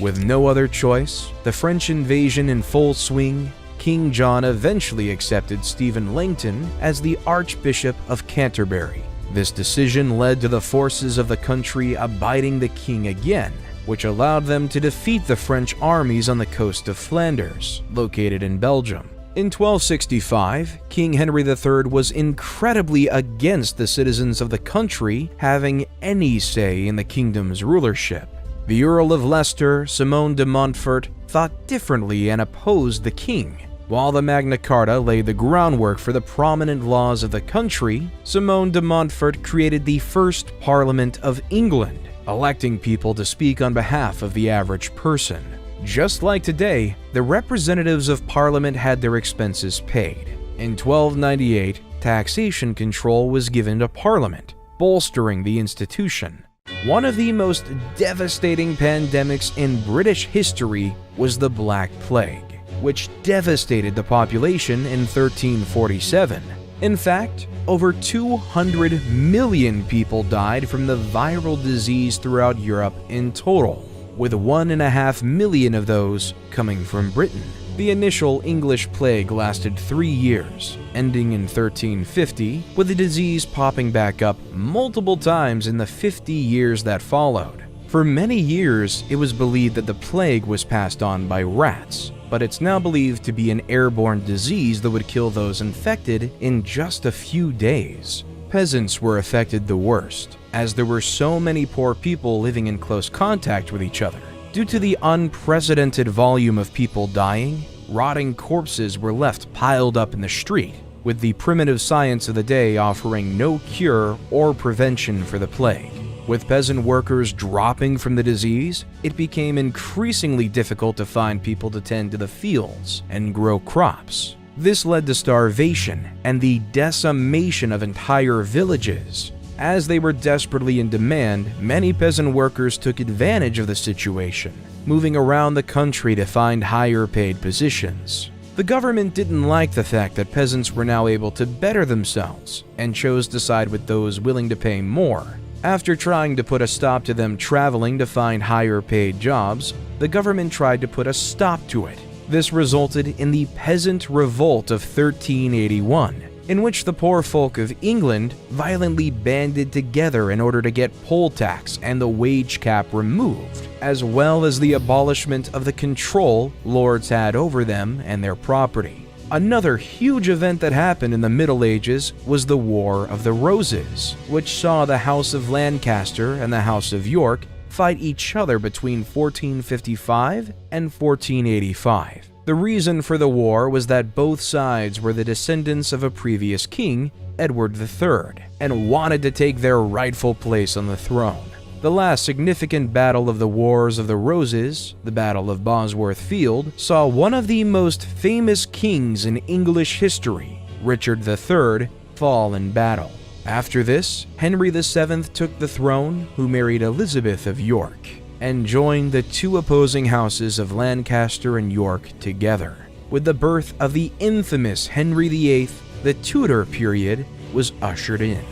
With no other choice, the French invasion in full swing, King John eventually accepted Stephen Langton as the Archbishop of Canterbury. This decision led to the forces of the country abiding the king again, which allowed them to defeat the French armies on the coast of Flanders, located in Belgium. In 1265, King Henry III was incredibly against the citizens of the country having any say in the kingdom's rulership. The Earl of Leicester, Simon de Montfort, thought differently and opposed the king. While the Magna Carta laid the groundwork for the prominent laws of the country, Simon de Montfort created the first Parliament of England, electing people to speak on behalf of the average person. Just like today, the representatives of Parliament had their expenses paid. In 1298, taxation control was given to Parliament, bolstering the institution. One of the most devastating pandemics in British history was the Black Plague, which devastated the population in 1347. In fact, over 200 million people died from the viral disease throughout Europe in total, with 1.5 million of those coming from Britain. The initial English plague lasted 3 years, ending in 1350, with the disease popping back up multiple times in the 50 years that followed. For many years, it was believed that the plague was passed on by rats, but it's now believed to be an airborne disease that would kill those infected in just a few days. Peasants were affected the worst, as there were so many poor people living in close contact with each other. Due to the unprecedented volume of people dying, rotting corpses were left piled up in the street, with the primitive science of the day offering no cure or prevention for the plague. With peasant workers dropping from the disease, it became increasingly difficult to find people to tend to the fields and grow crops. This led to starvation and the decimation of entire villages. As they were desperately in demand, many peasant workers took advantage of the situation, moving around the country to find higher-paid positions. The government didn't like the fact that peasants were now able to better themselves and chose to side with those willing to pay more. After trying to put a stop to them traveling to find higher-paid jobs, the government tried to put a stop to it. This resulted in the Peasant Revolt of 1381, in which the poor folk of England violently banded together in order to get poll tax and the wage cap removed, as well as the abolishment of the control lords had over them and their property. Another huge event that happened in the Middle Ages was the War of the Roses, which saw the House of Lancaster and the House of York fight each other between 1455 and 1485. The reason for the war was that both sides were the descendants of a previous king, Edward III, and wanted to take their rightful place on the throne. The last significant battle of the Wars of the Roses, the Battle of Bosworth Field, saw one of the most famous kings in English history, Richard III, fall in battle. After this, Henry VII took the throne, who married Elizabeth of York, and joined the two opposing houses of Lancaster and York together. With the birth of the infamous Henry VIII, the Tudor period was ushered in.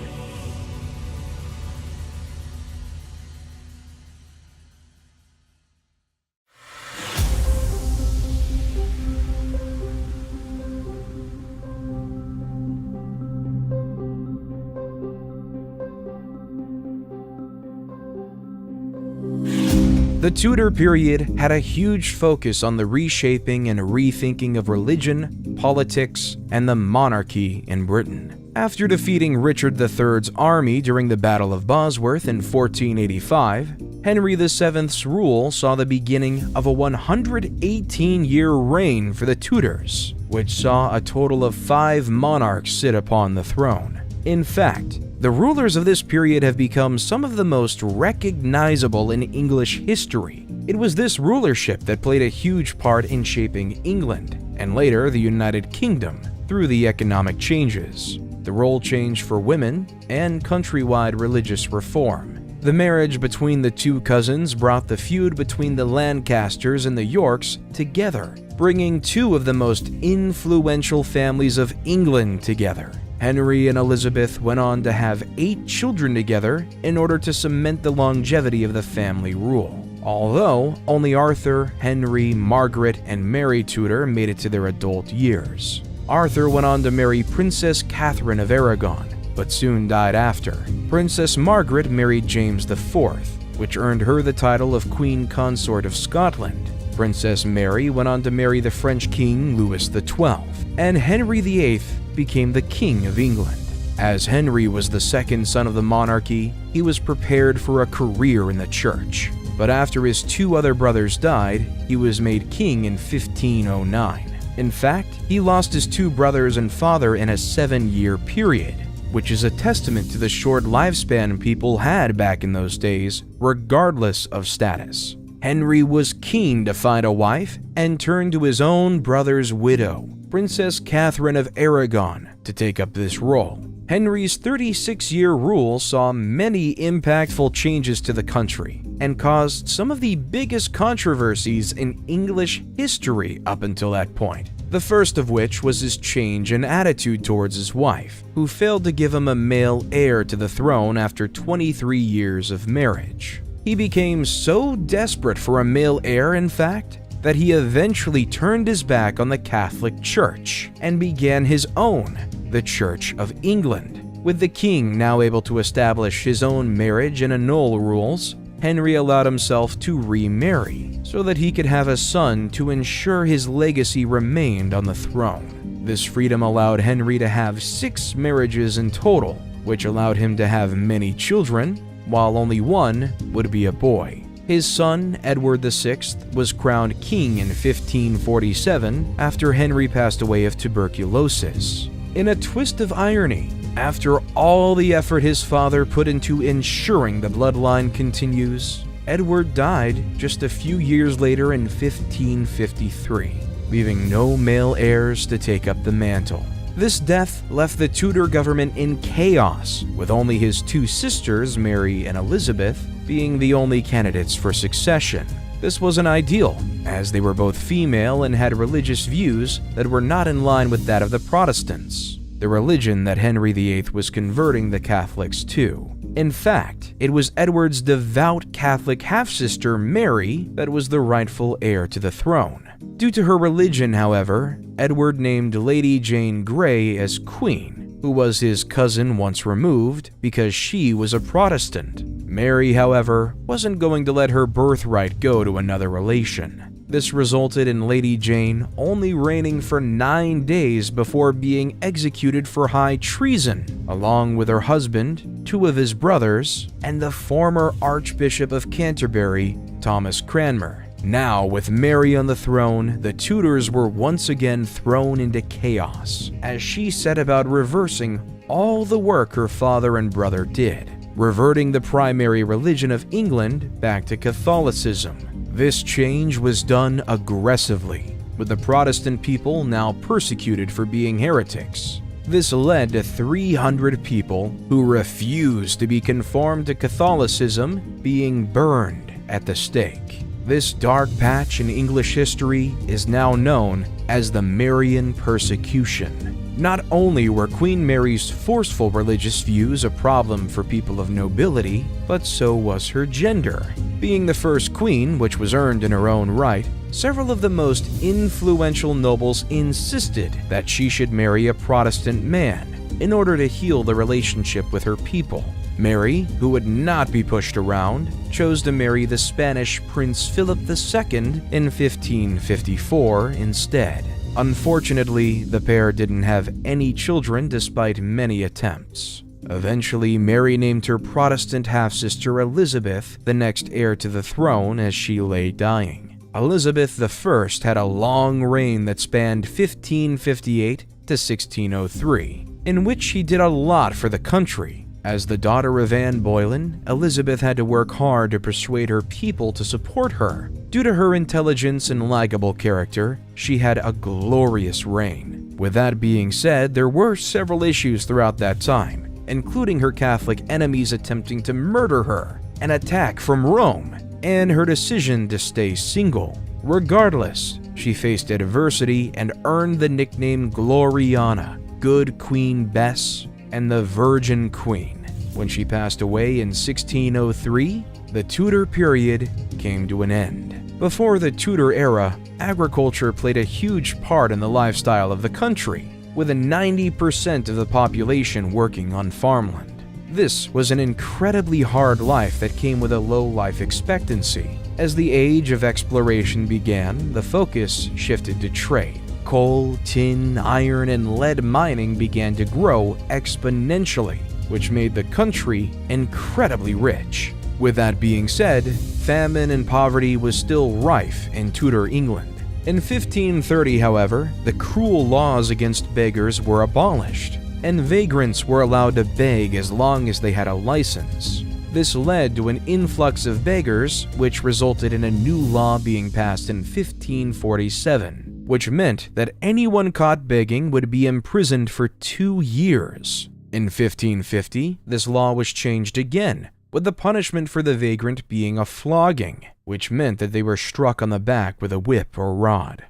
The Tudor period had a huge focus on the reshaping and rethinking of religion, politics, and the monarchy in Britain. After defeating Richard III's army during the Battle of Bosworth in 1485, Henry VII's rule saw the beginning of a 118-year reign for the Tudors, which saw a total of 5 monarchs sit upon the throne. In fact, the rulers of this period have become some of the most recognizable in English history. It was this rulership that played a huge part in shaping England, and later the United Kingdom, through the economic changes, the role change for women, and countrywide religious reform. The marriage between the two cousins brought the feud between the Lancasters and the Yorks together, bringing two of the most influential families of England together. Henry and Elizabeth went on to have 8 children together in order to cement the longevity of the family rule. although only Arthur, Henry, Margaret, and Mary Tudor made it to their adult years. Arthur went on to marry Princess Catherine of Aragon, but soon died after. Princess Margaret married James IV, which earned her the title of Queen Consort of Scotland. Princess Mary went on to marry the French King Louis XII, and Henry VIII became the King of England. As Henry was the second son of the monarchy, he was prepared for a career in the church. But after his two other brothers died, he was made king in 1509. In fact, he lost his two brothers and father in a 7-year period, which is a testament to the short lifespan people had back in those days, regardless of status. Henry was keen to find a wife and turned to his own brother's widow, Princess Catherine of Aragon, to take up this role. Henry's 36-year rule saw many impactful changes to the country and caused some of the biggest controversies in English history up until that point. The first of which was his change in attitude towards his wife, who failed to give him a male heir to the throne after 23 years of marriage. He became so desperate for a male heir, in fact, that he eventually turned his back on the Catholic Church and began his own, the Church of England. With the king now able to establish his own marriage and annul rules, Henry allowed himself to remarry so that he could have a son to ensure his legacy remained on the throne. This freedom allowed Henry to have 6 marriages in total, which allowed him to have many children, while only one would be a boy. His son, Edward VI, was crowned king in 1547 after Henry passed away of tuberculosis. In a twist of irony, after all the effort his father put into ensuring the bloodline continues, Edward died just a few years later in 1553, leaving no male heirs to take up the mantle. This death left the Tudor government in chaos, with only his 2 sisters, Mary and Elizabeth, being the only candidates for succession. This wasn't ideal, as they were both female and had religious views that were not in line with that of the Protestants, the religion that Henry VIII was converting the Catholics to. In fact, it was Edward's devout Catholic half-sister Mary that was the rightful heir to the throne. Due to her religion, however, Edward named Lady Jane Grey as queen, who was his cousin once removed because she was a Protestant. Mary, however, wasn't going to let her birthright go to another relation. This resulted in Lady Jane only reigning for 9 days before being executed for high treason, along with her husband, 2 of his brothers, and the former Archbishop of Canterbury, Thomas Cranmer. Now, with Mary on the throne, the Tudors were once again thrown into chaos, as she set about reversing all the work her father and brother did, reverting the primary religion of England back to Catholicism. This change was done aggressively, with the Protestant people now persecuted for being heretics. This led to 300 people who refused to be conformed to Catholicism being burned at the stake. This dark patch in English history is now known as the Marian persecution. Not only were Queen Mary's forceful religious views a problem for people of nobility, but so was her gender. Being the first queen, which was earned in her own right, several of the most influential nobles insisted that she should marry a Protestant man in order to heal the relationship with her people. Mary, who would not be pushed around, chose to marry the Spanish Prince Philip II in 1554 instead. Unfortunately, the pair didn't have any children despite many attempts. Eventually, Mary named her Protestant half-sister Elizabeth the next heir to the throne as she lay dying. Elizabeth I had a long reign that spanned 1558 to 1603, in which she did a lot for the country. As the daughter of Anne Boleyn, Elizabeth had to work hard to persuade her people to support her. Due to her intelligence and likable character, she had a glorious reign. With that being said, there were several issues throughout that time, including her Catholic enemies attempting to murder her, an attack from Rome, and her decision to stay single. Regardless, she faced adversity and earned the nickname Gloriana, Good Queen Bess, and the Virgin Queen. When she passed away in 1603, the Tudor period came to an end. Before the Tudor era, agriculture played a huge part in the lifestyle of the country, with 90% of the population working on farmland. This was an incredibly hard life that came with a low life expectancy. As the age of exploration began, the focus shifted to trade. Coal, tin, iron, and lead mining began to grow exponentially, which made the country incredibly rich. With that being said, famine and poverty was still rife in Tudor England. In 1530, however, the cruel laws against beggars were abolished, and vagrants were allowed to beg as long as they had a license. This led to an influx of beggars, which resulted in a new law being passed in 1547, which meant that anyone caught begging would be imprisoned for 2 years. In 1550, this law was changed again, with the punishment for the vagrant being a flogging, which meant that they were struck on the back with a whip or rod.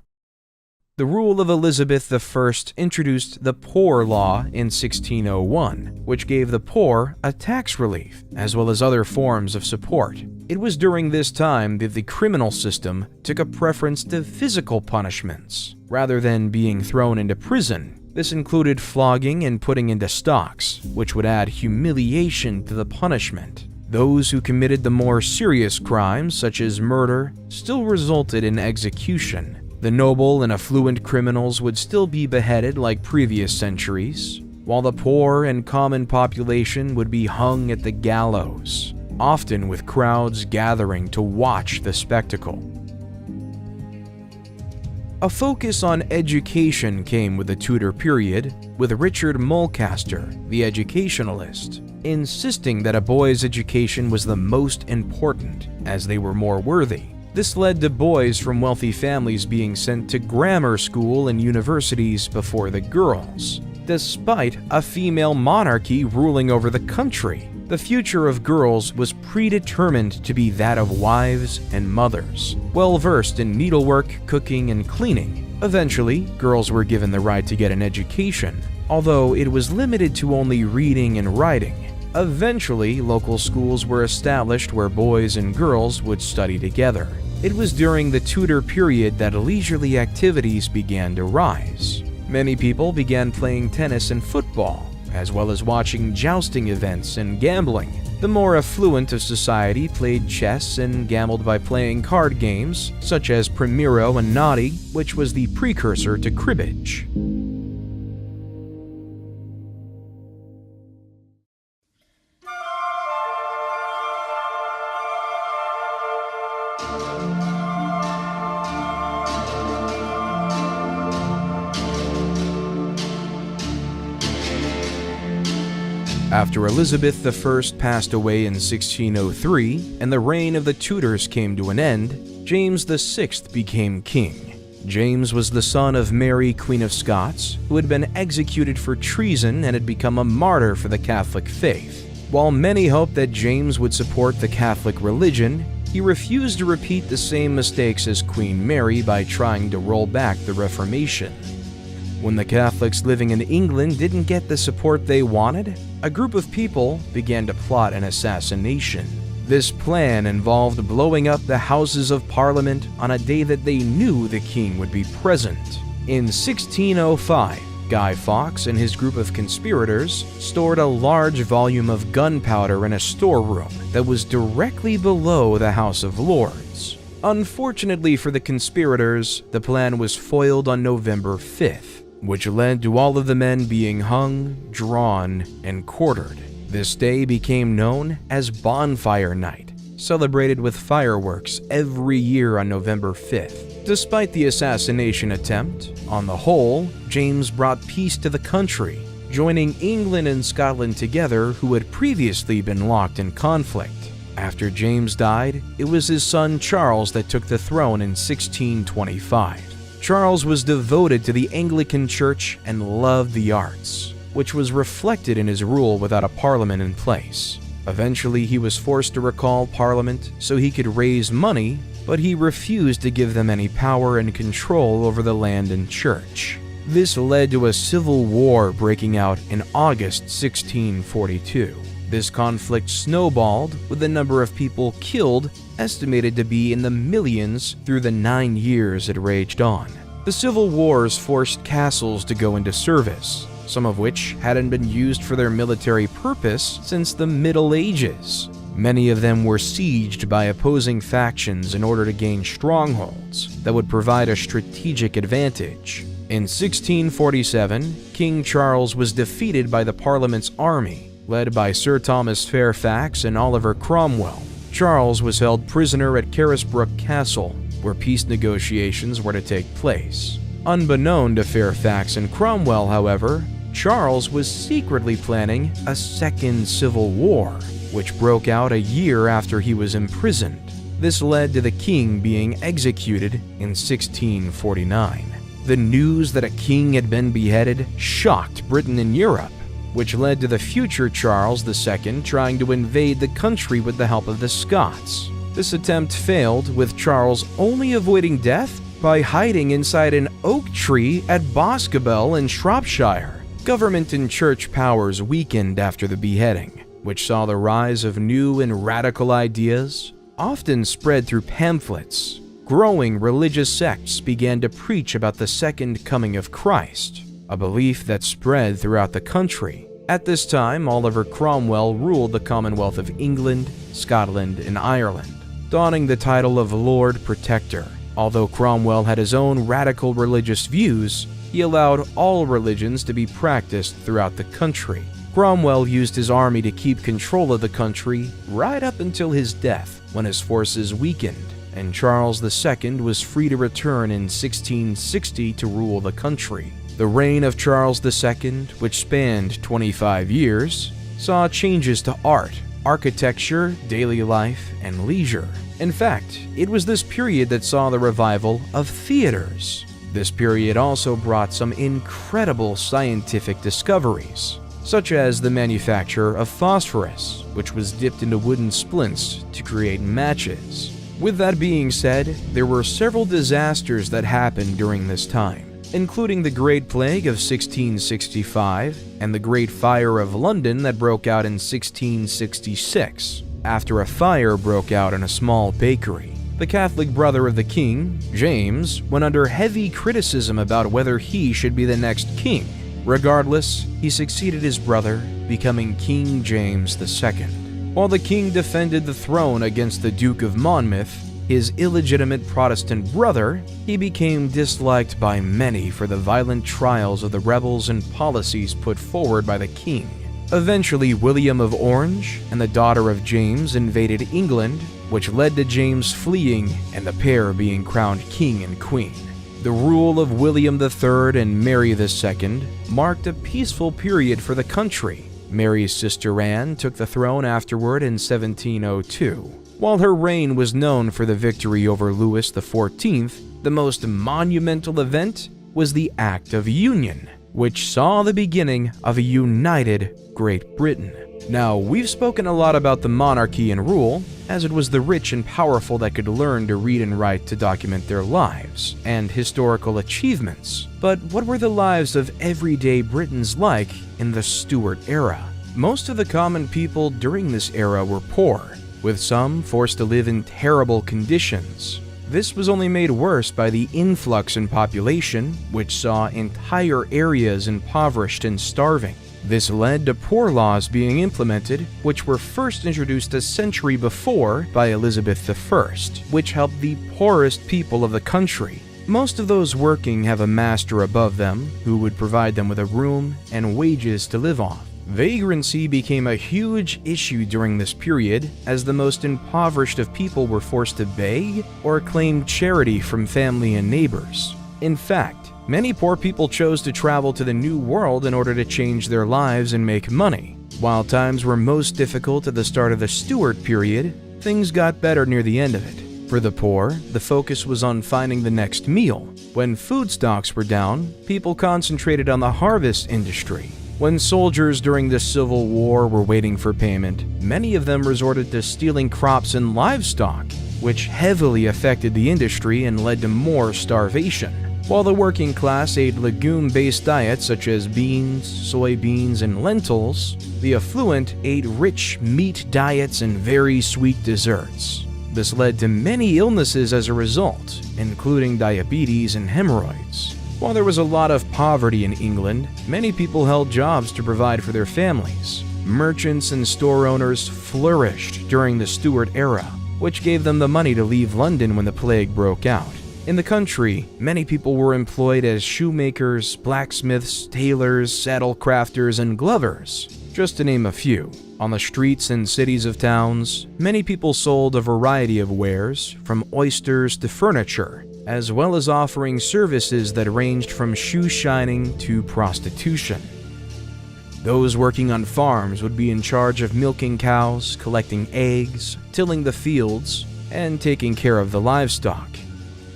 The rule of Elizabeth I introduced the Poor Law in 1601, which gave the poor a tax relief, as well as other forms of support. It was during this time that the criminal system took a preference to physical punishments, rather than being thrown into prison. This included flogging and putting into stocks, which would add humiliation to the punishment. Those who committed the more serious crimes, such as murder, still resulted in execution. The noble and affluent criminals would still be beheaded like previous centuries, while the poor and common population would be hung at the gallows, often with crowds gathering to watch the spectacle. A focus on education came with the Tudor period, with Richard Mulcaster, the educationalist, insisting that a boy's education was the most important, as they were more worthy. This led to boys from wealthy families being sent to grammar school and universities before the girls. Despite a female monarchy ruling over the country, the future of girls was predetermined to be that of wives and mothers, well-versed in needlework, cooking, and cleaning. Eventually, girls were given the right to get an education, although it was limited to only reading and writing. Eventually, local schools were established where boys and girls would study together. It was during the Tudor period that leisurely activities began to rise. Many people began playing tennis and football, as well as watching jousting events and gambling. The more affluent of society played chess and gambled by playing card games, such as Primero and Noddy, which was the precursor to cribbage. After Elizabeth I passed away in 1603 and the reign of the Tudors came to an end, James VI became king. James was the son of Mary, Queen of Scots, who had been executed for treason and had become a martyr for the Catholic faith. While many hoped that James would support the Catholic religion, he refused to repeat the same mistakes as Queen Mary by trying to roll back the Reformation. When the Catholics living in England didn't get the support they wanted, a group of people began to plot an assassination. This plan involved blowing up the Houses of Parliament on a day that they knew the king would be present. In 1605, Guy Fawkes and his group of conspirators stored a large volume of gunpowder in a storeroom that was directly below the House of Lords. Unfortunately for the conspirators, the plan was foiled on November 5th. Which led to all of the men being hung, drawn, and quartered. This day became known as Bonfire Night, celebrated with fireworks every year on November 5th. Despite the assassination attempt, on the whole, James brought peace to the country, joining England and Scotland together, who had previously been locked in conflict. After James died, it was his son Charles that took the throne in 1625. Charles was devoted to the Anglican Church and loved the arts, which was reflected in his rule without a parliament in place. Eventually, he was forced to recall Parliament so he could raise money, but he refused to give them any power and control over the land and church. This led to a civil war breaking out in August 1642. This conflict snowballed, with the number of people killed estimated to be in the millions through the 9 years it raged on. The civil wars forced castles to go into service, some of which hadn't been used for their military purpose since the Middle Ages. Many of them were sieged by opposing factions in order to gain strongholds that would provide a strategic advantage. In 1647, King Charles was defeated by the Parliament's army, led by Sir Thomas Fairfax and Oliver Cromwell. Charles was held prisoner at Carisbrooke Castle, where peace negotiations were to take place. Unbeknown to Fairfax and Cromwell, however, Charles was secretly planning a second civil war, which broke out a year after he was imprisoned. This led to the king being executed in 1649. The news that a king had been beheaded shocked Britain and Europe, which led to the future Charles II trying to invade the country with the help of the Scots. This attempt failed, with Charles only avoiding death by hiding inside an oak tree at Boscobel in Shropshire. Government and church powers weakened after the beheading, which saw the rise of new and radical ideas, often spread through pamphlets. Growing religious sects began to preach about the second coming of Christ, a belief that spread throughout the country. At this time, Oliver Cromwell ruled the Commonwealth of England, Scotland, and Ireland, donning the title of Lord Protector. Although Cromwell had his own radical religious views, he allowed all religions to be practiced throughout the country. Cromwell used his army to keep control of the country right up until his death, when his forces weakened, and Charles II was free to return in 1660 to rule the country. The reign of Charles II, which spanned 25 years, saw changes to art, architecture, daily life, and leisure. In fact, it was this period that saw the revival of theaters. This period also brought some incredible scientific discoveries, such as the manufacture of phosphorus, which was dipped into wooden splints to create matches. With that being said, there were several disasters that happened during this time, including the Great Plague of 1665 and the Great Fire of London that broke out in 1666, after a fire broke out in a small bakery. The Catholic brother of the king, James, went under heavy criticism about whether he should be the next king. Regardless, he succeeded his brother, becoming King James II. While the king defended the throne against the Duke of Monmouth, his illegitimate Protestant brother, he became disliked by many for the violent trials of the rebels and policies put forward by the king. Eventually, William of Orange and the daughter of James invaded England, which led to James fleeing and the pair being crowned king and queen. The rule of William III and Mary II marked a peaceful period for the country. Mary's sister Anne took the throne afterward in 1702. While her reign was known for the victory over Louis XIV, the most monumental event was the Act of Union, which saw the beginning of a united Great Britain. Now, we've spoken a lot about the monarchy and rule, as it was the rich and powerful that could learn to read and write to document their lives and historical achievements. But what were the lives of everyday Britons like in the Stuart era? Most of the common people during this era were poor, with some forced to live in terrible conditions. This was only made worse by the influx in population, which saw entire areas impoverished and starving. This led to poor laws being implemented, which were first introduced a century before by Elizabeth I, which helped the poorest people of the country. Most of those working have a master above them who would provide them with a room and wages to live off. Vagrancy became a huge issue during this period, as the most impoverished of people were forced to beg or claim charity from family and neighbors. In fact, many poor people chose to travel to the New World in order to change their lives and make money. While times were most difficult at the start of the Stuart period, things got better near the end of it. For the poor, the focus was on finding the next meal. When food stocks were down, people concentrated on the harvest industry. When soldiers during the Civil War were waiting for payment, many of them resorted to stealing crops and livestock, which heavily affected the industry and led to more starvation. While the working class ate legume-based diets such as beans, soybeans, and lentils, the affluent ate rich meat diets and very sweet desserts. This led to many illnesses as a result, including diabetes and hemorrhoids. While there was a lot of poverty in England, many people held jobs to provide for their families. Merchants and store owners flourished during the Stuart era, which gave them the money to leave London when the plague broke out. In the country, many people were employed as shoemakers, blacksmiths, tailors, saddle crafters, and glovers, just to name a few. On the streets and cities of towns, many people sold a variety of wares, from oysters to furniture, as well as offering services that ranged from shoe shining to prostitution. Those working on farms would be in charge of milking cows, collecting eggs, tilling the fields, and taking care of the livestock.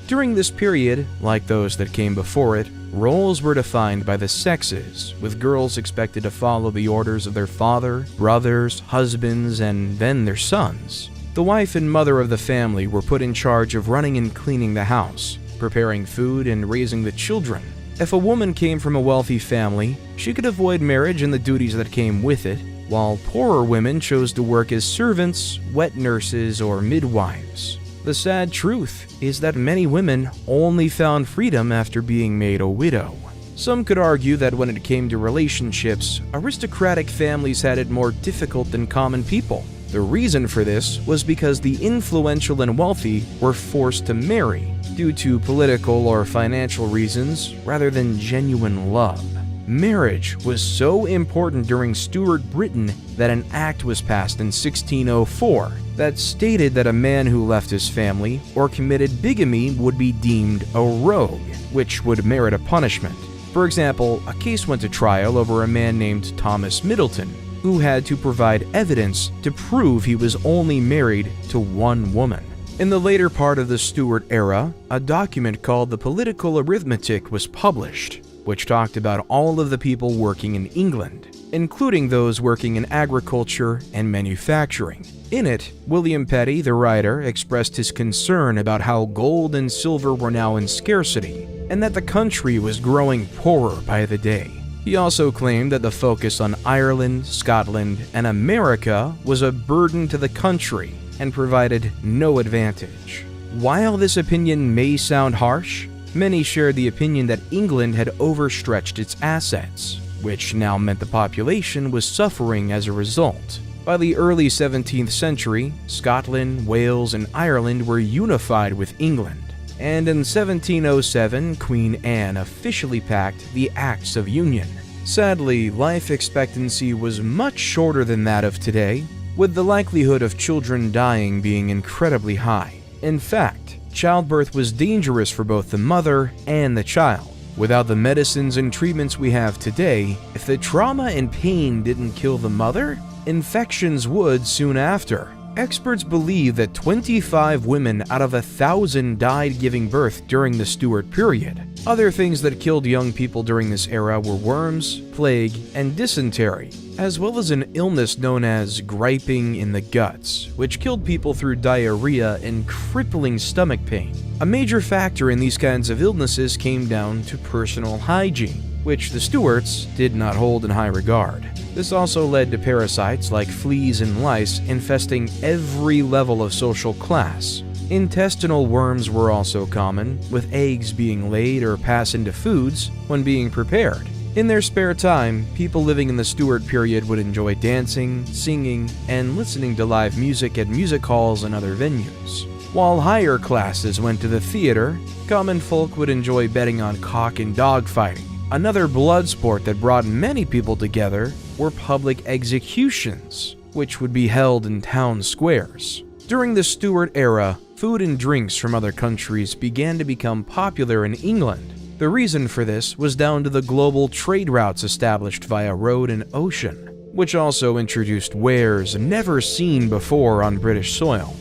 During this period, like those that came before it, roles were defined by the sexes, with girls expected to follow the orders of their father, brothers, husbands, and then their sons. The wife and mother of the family were put in charge of running and cleaning the house, preparing food, and raising the children. If a woman came from a wealthy family, she could avoid marriage and the duties that came with it, while poorer women chose to work as servants, wet nurses, or midwives. The sad truth is that many women only found freedom after being made a widow. Some could argue that when it came to relationships, aristocratic families had it more difficult than common people. The reason for this was because the influential and wealthy were forced to marry due to political or financial reasons rather than genuine love. Marriage was so important during Stuart Britain that an act was passed in 1604 that stated that a man who left his family or committed bigamy would be deemed a rogue, which would merit a punishment. For example, a case went to trial over a man named Thomas Middleton, who had to provide evidence to prove he was only married to one woman. In the later part of the Stuart era, a document called the Political Arithmetic was published, which talked about all of the people working in England, including those working in agriculture and manufacturing. In it, William Petty, the writer, expressed his concern about how gold and silver were now in scarcity, and that the country was growing poorer by the day. He also claimed that the focus on Ireland, Scotland, and America was a burden to the country and provided no advantage. While this opinion may sound harsh, many shared the opinion that England had overstretched its assets, which now meant the population was suffering as a result. By the early 17th century, Scotland, Wales, and Ireland were unified with England, and in 1707, Queen Anne officially packed the Acts of Union. Sadly, life expectancy was much shorter than that of today, with the likelihood of children dying being incredibly high. In fact, childbirth was dangerous for both the mother and the child. Without the medicines and treatments we have today, if the trauma and pain didn't kill the mother, infections would soon after. Experts believe that 25 women out of 1,000 died giving birth during the Stuart period. Other things that killed young people during this era were worms, plague, and dysentery, as well as an illness known as griping in the guts, which killed people through diarrhea and crippling stomach pain. A major factor in these kinds of illnesses came down to personal hygiene, which the Stuarts did not hold in high regard. This also led to parasites like fleas and lice infesting every level of social class. Intestinal worms were also common, with eggs being laid or passed into foods when being prepared. In their spare time, people living in the Stuart period would enjoy dancing, singing, and listening to live music at music halls and other venues. While higher classes went to the theater, common folk would enjoy betting on cock and dog fighting. Another blood sport that brought many people together were public executions, which would be held in town squares. During the Stuart era, food and drinks from other countries began to become popular in England. The reason for this was down to the global trade routes established via road and ocean, which also introduced wares never seen before on British soil.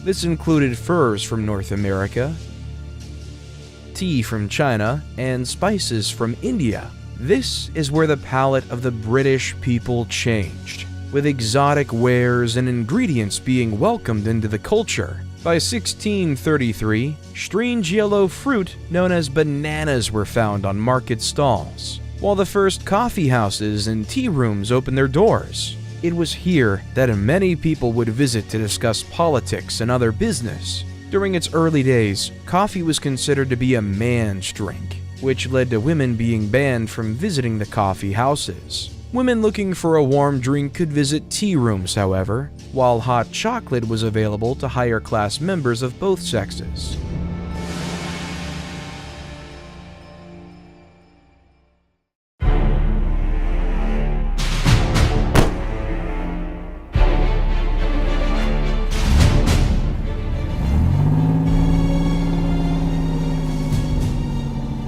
This included furs from North America, tea from China, and spices from India. This is where the palate of the British people changed, with exotic wares and ingredients being welcomed into the culture. By 1633, strange yellow fruit known as bananas were found on market stalls, while the first coffee houses and tea rooms opened their doors. It was here that many people would visit to discuss politics and other business. During its early days, coffee was considered to be a man's drink, which led to women being banned from visiting the coffee houses. Women looking for a warm drink could visit tea rooms, however, while hot chocolate was available to higher class members of both sexes.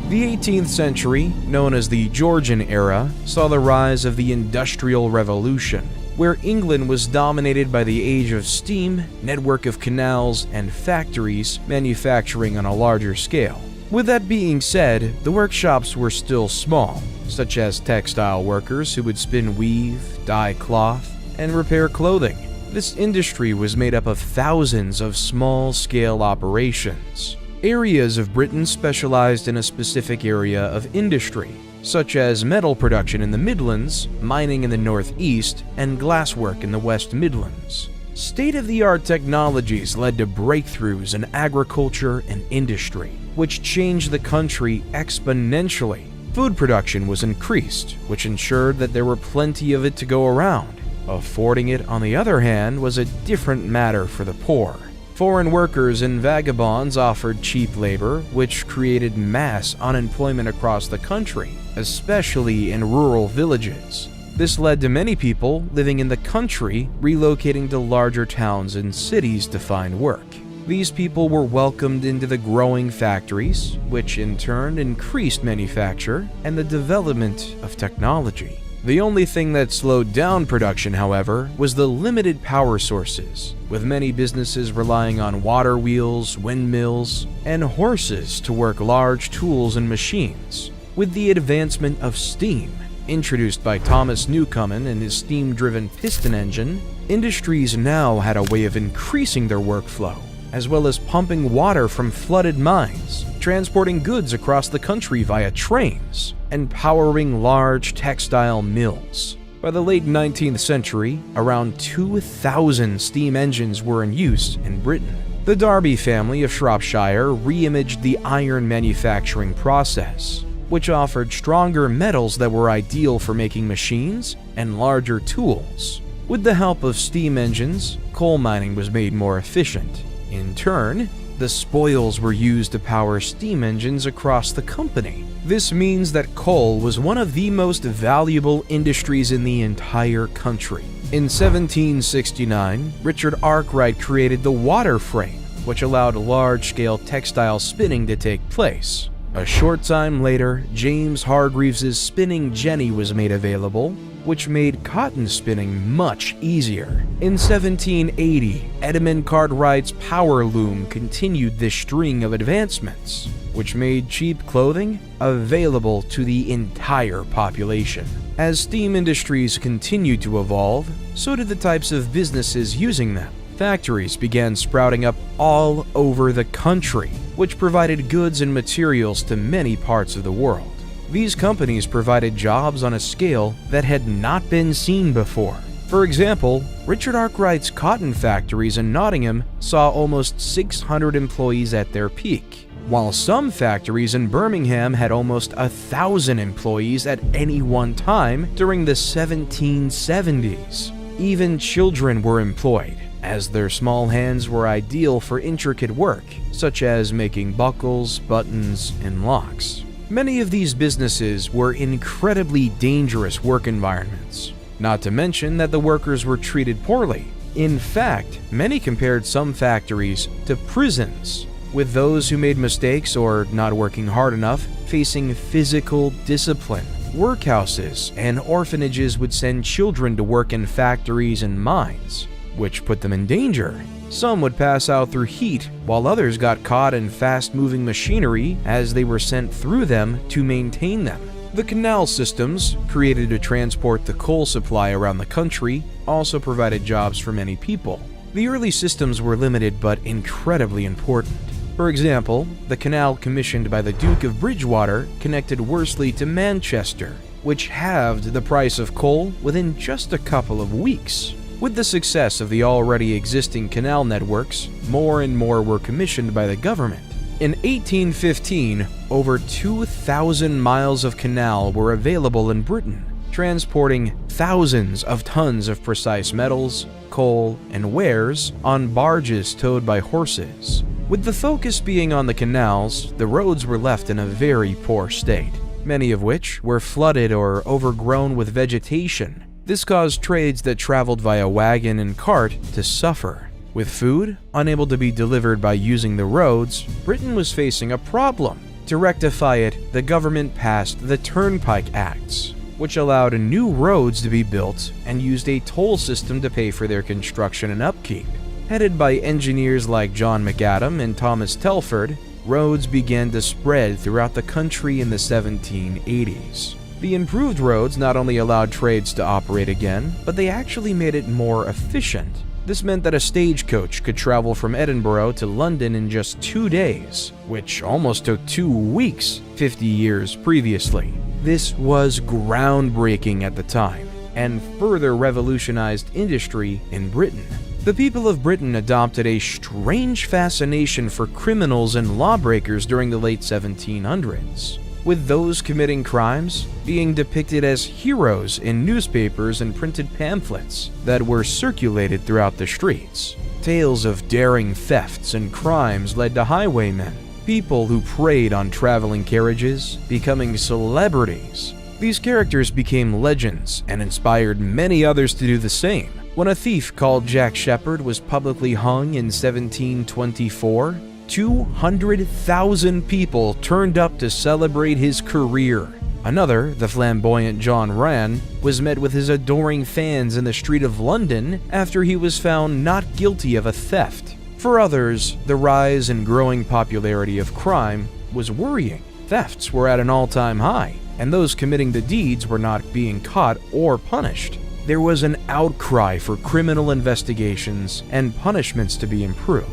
The 18th century, known as the Georgian era, saw the rise of the Industrial Revolution, where England was dominated by the age of steam, network of canals, and factories manufacturing on a larger scale. With that being said, the workshops were still small, such as textile workers who would spin weave, dye cloth, and repair clothing. This industry was made up of thousands of small-scale operations. Areas of Britain specialized in a specific area of industry, such as metal production in the Midlands, mining in the Northeast, and glasswork in the West Midlands. State-of-the-art technologies led to breakthroughs in agriculture and industry, which changed the country exponentially. Food production was increased, which ensured that there were plenty of it to go around. Affording it, on the other hand, was a different matter for the poor. Foreign workers and vagabonds offered cheap labor, which created mass unemployment across the country, especially in rural villages. This led to many people living in the country relocating to larger towns and cities to find work. These people were welcomed into the growing factories, which in turn increased manufacture and the development of technology. The only thing that slowed down production, however, was the limited power sources, with many businesses relying on water wheels, windmills, and horses to work large tools and machines. With the advancement of steam, introduced by Thomas Newcomen and his steam-driven piston engine, industries now had a way of increasing their workflow, as well as pumping water from flooded mines, transporting goods across the country via trains, and powering large textile mills. By the late 19th century, around 2,000 steam engines were in use in Britain. The Derby family of Shropshire re-imaged the iron manufacturing process, which offered stronger metals that were ideal for making machines and larger tools. With the help of steam engines, coal mining was made more efficient. In turn, the spoils were used to power steam engines across the company. This means that coal was one of the most valuable industries in the entire country. In 1769, Richard Arkwright created the water frame, which allowed large-scale textile spinning to take place. A short time later, James Hargreaves' spinning jenny was made available, which made cotton spinning much easier. In 1780, Edmund Cartwright's power loom continued this string of advancements, which made cheap clothing available to the entire population. As steam industries continued to evolve, so did the types of businesses using them. Factories began sprouting up all over the country, which provided goods and materials to many parts of the world. These companies provided jobs on a scale that had not been seen before. For example, Richard Arkwright's cotton factories in Nottingham saw almost 600 employees at their peak, while some factories in Birmingham had almost 1,000 employees at any one time during the 1770s. Even children were employed, as their small hands were ideal for intricate work, such as making buckles, buttons, and locks. Many of these businesses were incredibly dangerous work environments, not to mention that the workers were treated poorly. In fact, many compared some factories to prisons, with those who made mistakes or not working hard enough facing physical discipline. Workhouses and orphanages would send children to work in factories and mines, which put them in danger. Some would pass out through heat, while others got caught in fast-moving machinery as they were sent through them to maintain them. The canal systems, created to transport the coal supply around the country, also provided jobs for many people. The early systems were limited but incredibly important. For example, the canal commissioned by the Duke of Bridgewater connected Worsley to Manchester, which halved the price of coal within just a couple of weeks. With the success of the already existing canal networks, more and more were commissioned by the government. In 1815, over 2,000 miles of canal were available in Britain, transporting thousands of tons of precise metals, coal, and wares on barges towed by horses. With the focus being on the canals, the roads were left in a very poor state, many of which were flooded or overgrown with vegetation. This caused trades that traveled via wagon and cart to suffer. With food unable to be delivered by using the roads, Britain was facing a problem. To rectify it, the government passed the Turnpike Acts, which allowed new roads to be built and used a toll system to pay for their construction and upkeep. Headed by engineers like John McAdam and Thomas Telford, roads began to spread throughout the country in the 1780s. The improved roads not only allowed trades to operate again, but they actually made it more efficient. This meant that a stagecoach could travel from Edinburgh to London in just 2 days, which almost took 2 weeks 50 years previously. This was groundbreaking at the time, and further revolutionized industry in Britain. The people of Britain adopted a strange fascination for criminals and lawbreakers during the late 1700s, with those committing crimes being depicted as heroes in newspapers and printed pamphlets that were circulated throughout the streets. Tales of daring thefts and crimes led to highwaymen, people who preyed on traveling carriages, becoming celebrities. These characters became legends and inspired many others to do the same. When a thief called Jack Sheppard was publicly hung in 1724, 200,000 people turned up to celebrate his career. Another, the flamboyant John Rann, was met with his adoring fans in the street of London after he was found not guilty of a theft. For others, the rise and growing popularity of crime was worrying. Thefts were at an all-time high, and those committing the deeds were not being caught or punished. There was an outcry for criminal investigations and punishments to be improved,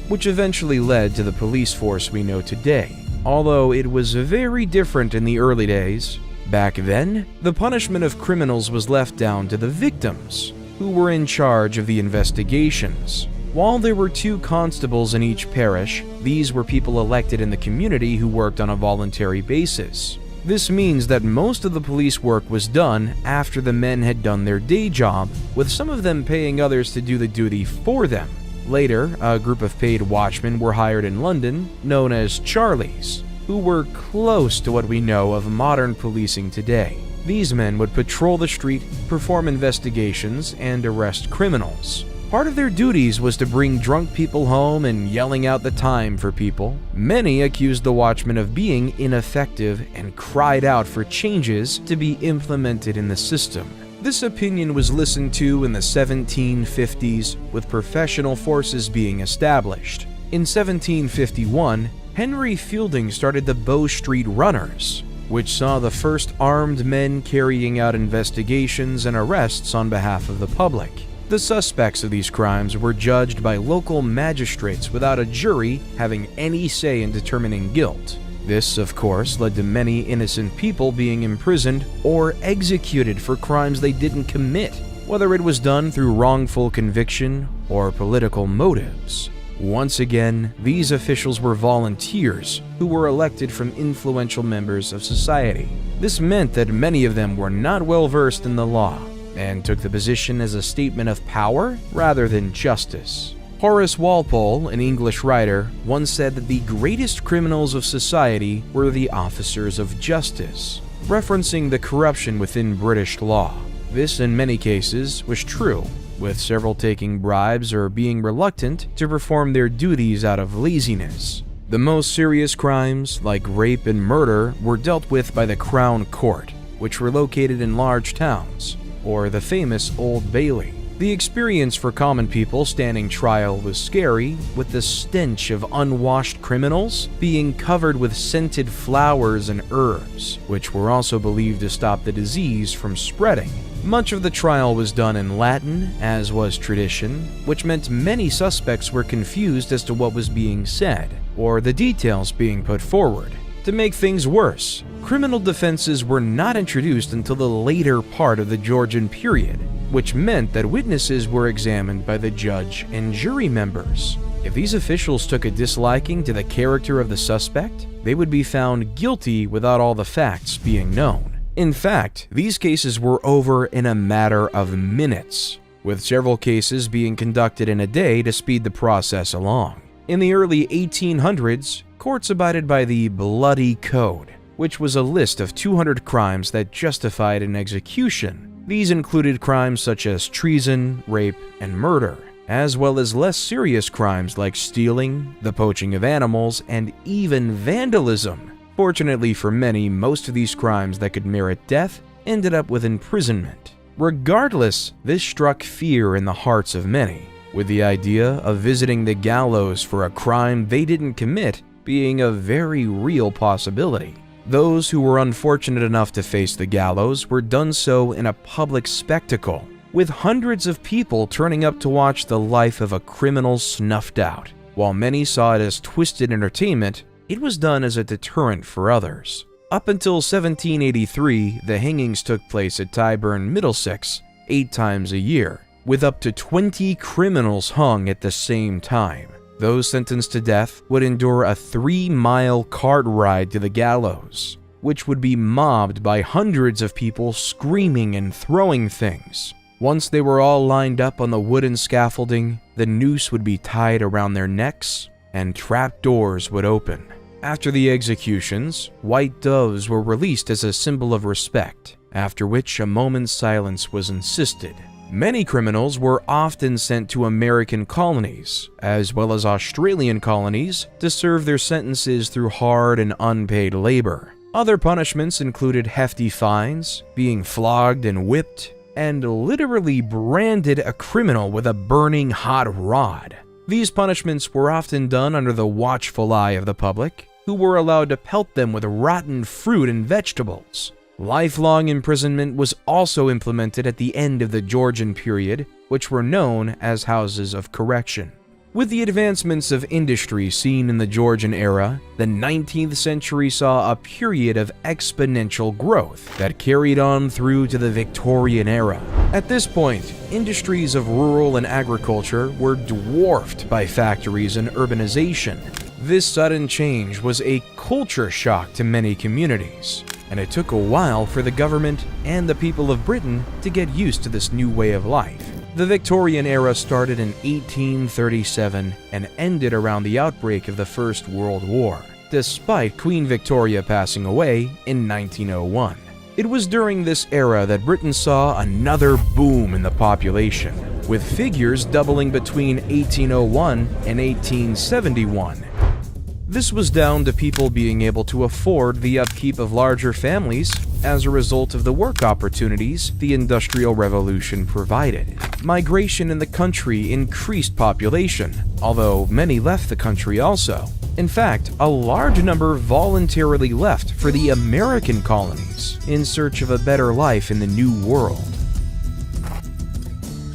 which eventually led to the police force we know today. Although it was very different in the early days, back then, the punishment of criminals was left down to the victims, who were in charge of the investigations. While there were 2 constables in each parish, these were people elected in the community who worked on a voluntary basis. This means that most of the police work was done after the men had done their day job, with some of them paying others to do the duty for them. Later, a group of paid watchmen were hired in London, known as Charlies, who were close to what we know of modern policing today. These men would patrol the street, perform investigations, and arrest criminals. Part of their duties was to bring drunk people home and yelling out the time for people. Many accused the watchmen of being ineffective and cried out for changes to be implemented in the system. This opinion was listened to in the 1750s, with professional forces being established. In 1751, Henry Fielding started the Bow Street Runners, which saw the first armed men carrying out investigations and arrests on behalf of the public. The suspects of these crimes were judged by local magistrates without a jury having any say in determining guilt. This, of course, led to many innocent people being imprisoned or executed for crimes they didn't commit, whether it was done through wrongful conviction or political motives. Once again, these officials were volunteers who were elected from influential members of society. This meant that many of them were not well versed in the law and took the position as a statement of power rather than justice. Horace Walpole, an English writer, once said that the greatest criminals of society were the officers of justice, referencing the corruption within British law. This, in many cases, was true, with several taking bribes or being reluctant to perform their duties out of laziness. The most serious crimes, like rape and murder, were dealt with by the Crown Court, which were located in large towns, or the famous Old Bailey. The experience for common people standing trial was scary, with the stench of unwashed criminals being covered with scented flowers and herbs, which were also believed to stop the disease from spreading. Much of the trial was done in Latin, as was tradition, which meant many suspects were confused as to what was being said, or the details being put forward. To make things worse, criminal defenses were not introduced until the later part of the Georgian period, which meant that witnesses were examined by the judge and jury members. If these officials took a disliking to the character of the suspect, they would be found guilty without all the facts being known. In fact, these cases were over in a matter of minutes, with several cases being conducted in a day to speed the process along. In the early 1800s, courts abided by the Bloody Code, which was a list of 200 crimes that justified an execution. These included crimes such as treason, rape, and murder, as well as less serious crimes like stealing, the poaching of animals, and even vandalism. Fortunately for many, most of these crimes that could merit death ended up with imprisonment. Regardless, this struck fear in the hearts of many, with the idea of visiting the gallows for a crime they didn't commit being a very real possibility. Those who were unfortunate enough to face the gallows were done so in a public spectacle, with hundreds of people turning up to watch the life of a criminal snuffed out. While many saw it as twisted entertainment, it was done as a deterrent for others. Up until 1783, the hangings took place at Tyburn, Middlesex, 8 times a year, with up to 20 criminals hung at the same time. Those sentenced to death would endure a 3-mile cart ride to the gallows, which would be mobbed by hundreds of people screaming and throwing things. Once they were all lined up on the wooden scaffolding, the noose would be tied around their necks and trap doors would open. After the executions, white doves were released as a symbol of respect, after which a moment's silence was insisted. Many criminals were often sent to American colonies, as well as Australian colonies, to serve their sentences through hard and unpaid labor. Other punishments included hefty fines, being flogged and whipped, and literally branded a criminal with a burning hot rod. These punishments were often done under the watchful eye of the public, who were allowed to pelt them with rotten fruit and vegetables. Lifelong imprisonment was also implemented at the end of the Georgian period, which were known as houses of correction. With the advancements of industry seen in the Georgian era, the 19th century saw a period of exponential growth that carried on through to the Victorian era. At this point, industries of rural and agriculture were dwarfed by factories and urbanization. This sudden change was a culture shock to many communities, and it took a while for the government and the people of Britain to get used to this new way of life. The Victorian era started in 1837 and ended around the outbreak of the First World War, despite Queen Victoria passing away in 1901. It was during this era that Britain saw another boom in the population, with figures doubling between 1801 and 1871. This was down to people being able to afford the upkeep of larger families as a result of the work opportunities the Industrial Revolution provided. Migration in the country increased population, although many left the country also. In fact, a large number voluntarily left for the American colonies in search of a better life in the New World.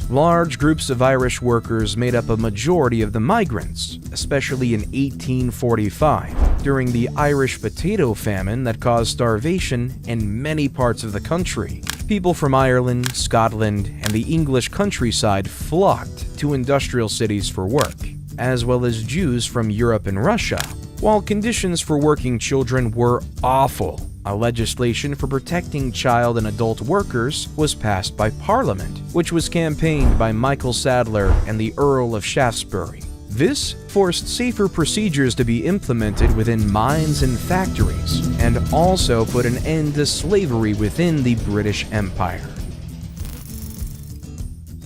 Large groups of Irish workers made up a majority of the migrants, especially in 1845, during the Irish potato famine that caused starvation in many parts of the country. People from Ireland, Scotland, and the English countryside flocked to industrial cities for work, as well as Jews from Europe and Russia. While conditions for working children were awful, a legislation for protecting child and adult workers was passed by Parliament, which was campaigned by Michael Sadler and the Earl of Shaftesbury. This forced safer procedures to be implemented within mines and factories, and also put an end to slavery within the British Empire.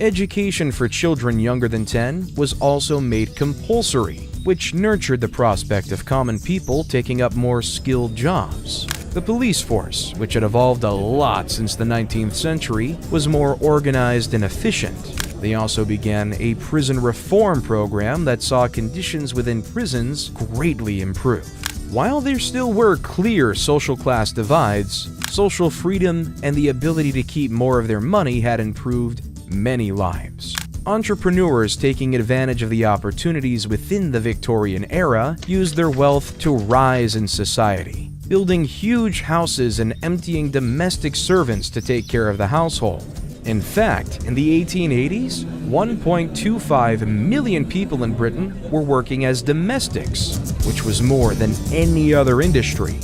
Education for children younger than 10 was also made compulsory, which nurtured the prospect of common people taking up more skilled jobs. The police force, which had evolved a lot since the 19th century, was more organized and efficient. They also began a prison reform program that saw conditions within prisons greatly improve. While there still were clear social class divides, social freedom and the ability to keep more of their money had improved many lives. Entrepreneurs taking advantage of the opportunities within the Victorian era used their wealth to rise in society, building huge houses and emptying domestic servants to take care of the household. In fact, in the 1880s, 1.25 million people in Britain were working as domestics, which was more than any other industry.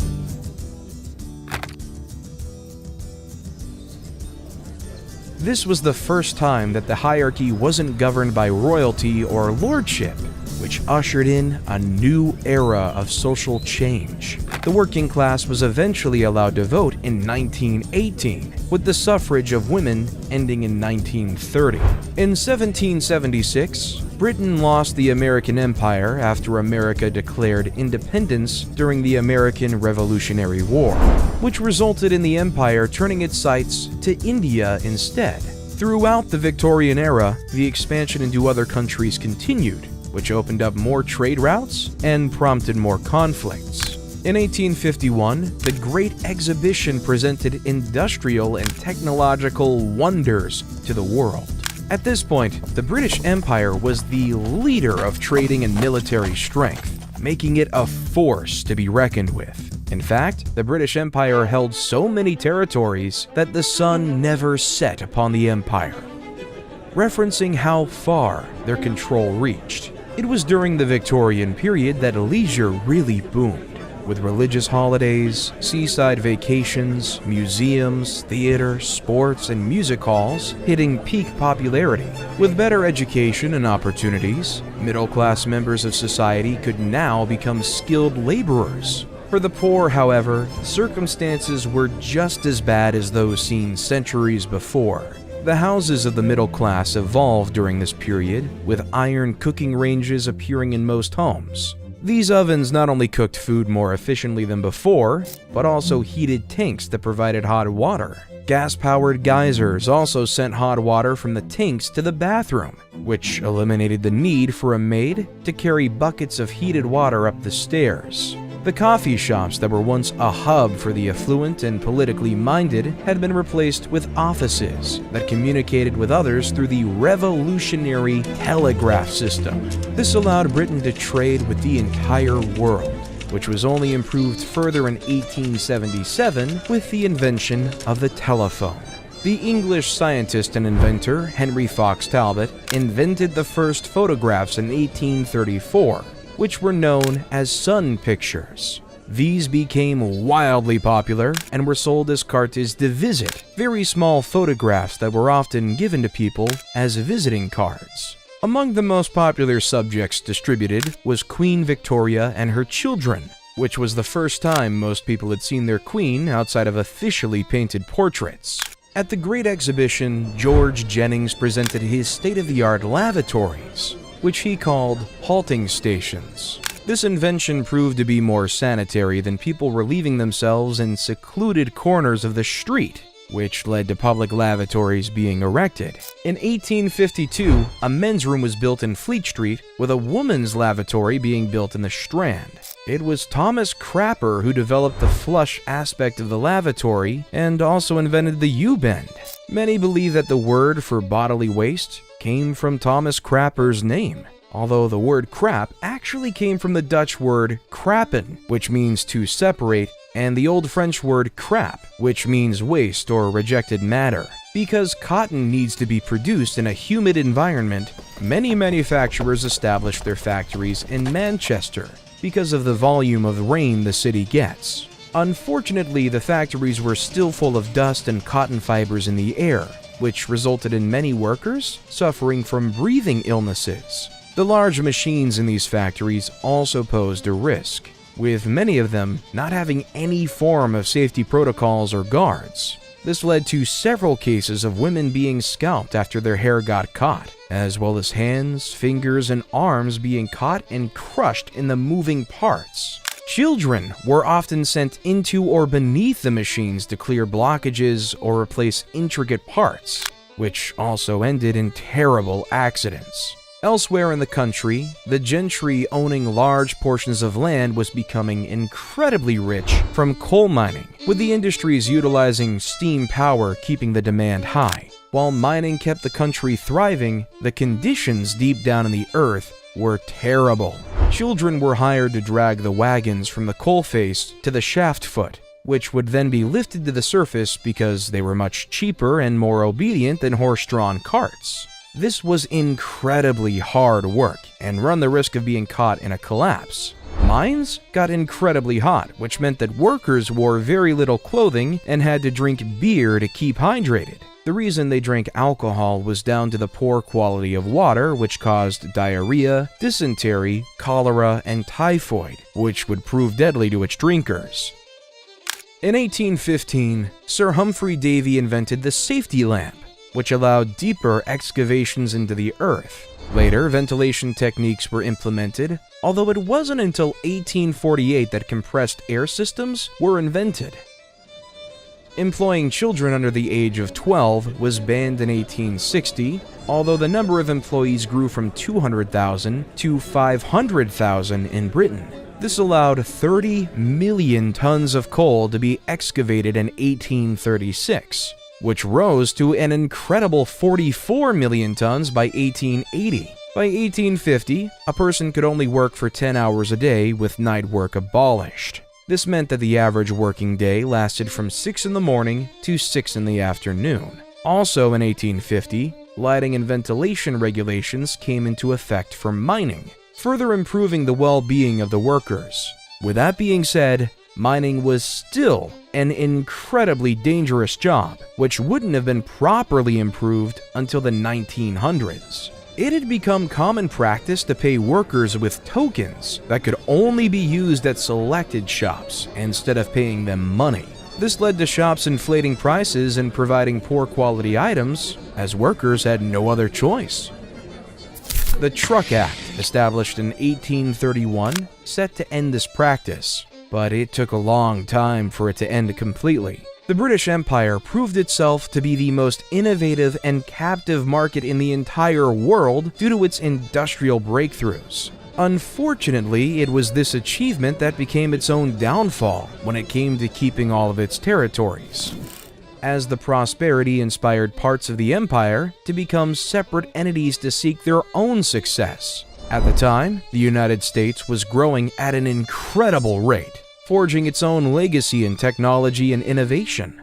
This was the first time that the hierarchy wasn't governed by royalty or lordship, which ushered in a new era of social change. The working class was eventually allowed to vote in 1918, with the suffrage of women ending in 1930. In 1776, Britain lost the American Empire after America declared independence during the American Revolutionary War, which resulted in the empire turning its sights to India instead. Throughout the Victorian era, the expansion into other countries continued, which opened up more trade routes and prompted more conflicts. In 1851, the Great Exhibition presented industrial and technological wonders to the world. At this point, the British Empire was the leader of trading and military strength, making it a force to be reckoned with. In fact, the British Empire held so many territories that the sun never set upon the empire, referencing how far their control reached. It was during the Victorian period that leisure really boomed, with religious holidays, seaside vacations, museums, theater, sports, and music halls hitting peak popularity. With better education and opportunities, middle-class members of society could now become skilled laborers. For the poor, however, circumstances were just as bad as those seen centuries before. The houses of the middle class evolved during this period, with iron cooking ranges appearing in most homes. These ovens not only cooked food more efficiently than before, but also heated tanks that provided hot water. Gas-powered geysers also sent hot water from the tanks to the bathroom, which eliminated the need for a maid to carry buckets of heated water up the stairs. The coffee shops that were once a hub for the affluent and politically minded had been replaced with offices that communicated with others through the revolutionary telegraph system. This allowed Britain to trade with the entire world, which was only improved further in 1877 with the invention of the telephone. The English scientist and inventor Henry Fox Talbot invented the first photographs in 1834, which were known as sun pictures. These became wildly popular and were sold as cartes de visite, very small photographs that were often given to people as visiting cards. Among the most popular subjects distributed was Queen Victoria and her children, which was the first time most people had seen their queen outside of officially painted portraits. At the Great Exhibition, George Jennings presented his state-of-the-art lavatories, which he called halting stations. This invention proved to be more sanitary than people relieving themselves in secluded corners of the street, which led to public lavatories being erected. In 1852, a men's room was built in Fleet Street, with a woman's lavatory being built in the Strand. It was Thomas Crapper who developed the flush aspect of the lavatory and also invented the U-bend. Many believe that the word for bodily waste came from Thomas Crapper's name, although the word crap actually came from the Dutch word krappen, which means to separate, and the Old French word crap, which means waste or rejected matter. Because cotton needs to be produced in a humid environment, many manufacturers established their factories in Manchester because of the volume of rain the city gets. Unfortunately, the factories were still full of dust and cotton fibers in the air, which resulted in many workers suffering from breathing illnesses. The large machines in these factories also posed a risk, with many of them not having any form of safety protocols or guards. This led to several cases of women being scalped after their hair got caught, as well as hands, fingers, and arms being caught and crushed in the moving parts. Children were often sent into or beneath the machines to clear blockages or replace intricate parts, which also ended in terrible accidents. Elsewhere in the country, the gentry owning large portions of land was becoming incredibly rich from coal mining, with the industries utilizing steam power keeping the demand high. While mining kept the country thriving, the conditions deep down in the earth were terrible. Children were hired to drag the wagons from the coalface to the shaft foot, which would then be lifted to the surface because they were much cheaper and more obedient than horse-drawn carts. This was incredibly hard work and run the risk of being caught in a collapse. Mines got incredibly hot, which meant that workers wore very little clothing and had to drink beer to keep hydrated. The reason they drank alcohol was down to the poor quality of water, which caused diarrhea, dysentery, cholera, and typhoid, which would prove deadly to its drinkers. In 1815, Sir Humphrey Davy invented the safety lamp, which allowed deeper excavations into the earth. Later, ventilation techniques were implemented, although it wasn't until 1848 that compressed air systems were invented. Employing children under the age of 12 was banned in 1860, although the number of employees grew from 200,000 to 500,000 in Britain. This allowed 30 million tons of coal to be excavated in 1836, which rose to an incredible 44 million tons by 1880. By 1850, a person could only work for 10 hours a day with night work abolished. This meant that the average working day lasted from 6 in the morning to 6 in the afternoon. Also in 1850, lighting and ventilation regulations came into effect for mining, further improving the well-being of the workers. With that being said, mining was still an incredibly dangerous job, which wouldn't have been properly improved until the 1900s. It had become common practice to pay workers with tokens that could only be used at selected shops instead of paying them money. This led to shops inflating prices and providing poor quality items, as workers had no other choice. The Truck Act, established in 1831, set to end this practice, but it took a long time for it to end completely. The British Empire proved itself to be the most innovative and captive market in the entire world due to its industrial breakthroughs. Unfortunately, it was this achievement that became its own downfall when it came to keeping all of its territories, as the prosperity inspired parts of the empire to become separate entities to seek their own success. At the time, the United States was growing at an incredible rate, forging its own legacy in technology and innovation.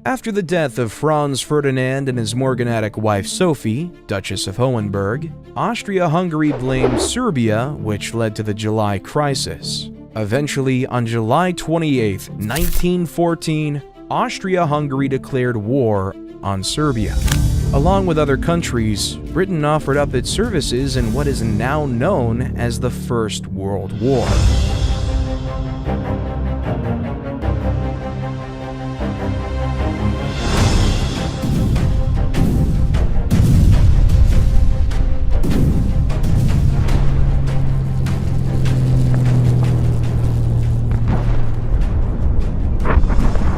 After the death of Franz Ferdinand and his morganatic wife Sophie, Duchess of Hohenberg, Austria-Hungary blamed Serbia, which led to the July Crisis. Eventually, on July 28, 1914, Austria-Hungary declared war on Serbia. Along with other countries, Britain offered up its services in what is now known as the First World War.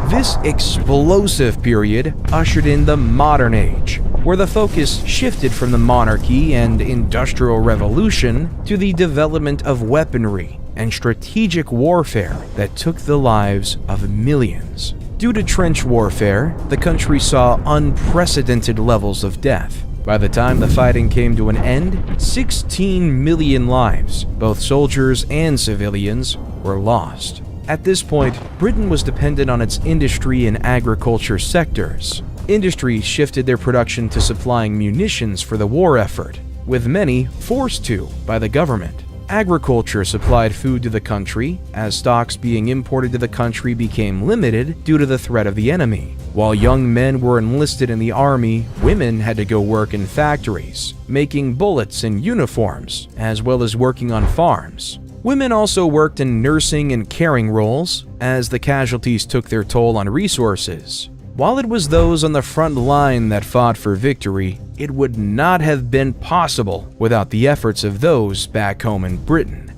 This explosive period ushered in the modern age, where the focus shifted from the monarchy and industrial revolution to the development of weaponry and strategic warfare that took the lives of millions. Due to trench warfare, the country saw unprecedented levels of death. By the time the fighting came to an end, 16 million lives, both soldiers and civilians, were lost. At this point, Britain was dependent on its industry and agriculture sectors. Industries shifted their production to supplying munitions for the war effort, with many forced to by the government. Agriculture supplied food to the country, as stocks being imported to the country became limited due to the threat of the enemy. While young men were enlisted in the army, women had to go work in factories, making bullets and uniforms, as well as working on farms. Women also worked in nursing and caring roles, as the casualties took their toll on resources. While it was those on the front line that fought for victory, it would not have been possible without the efforts of those back home in Britain.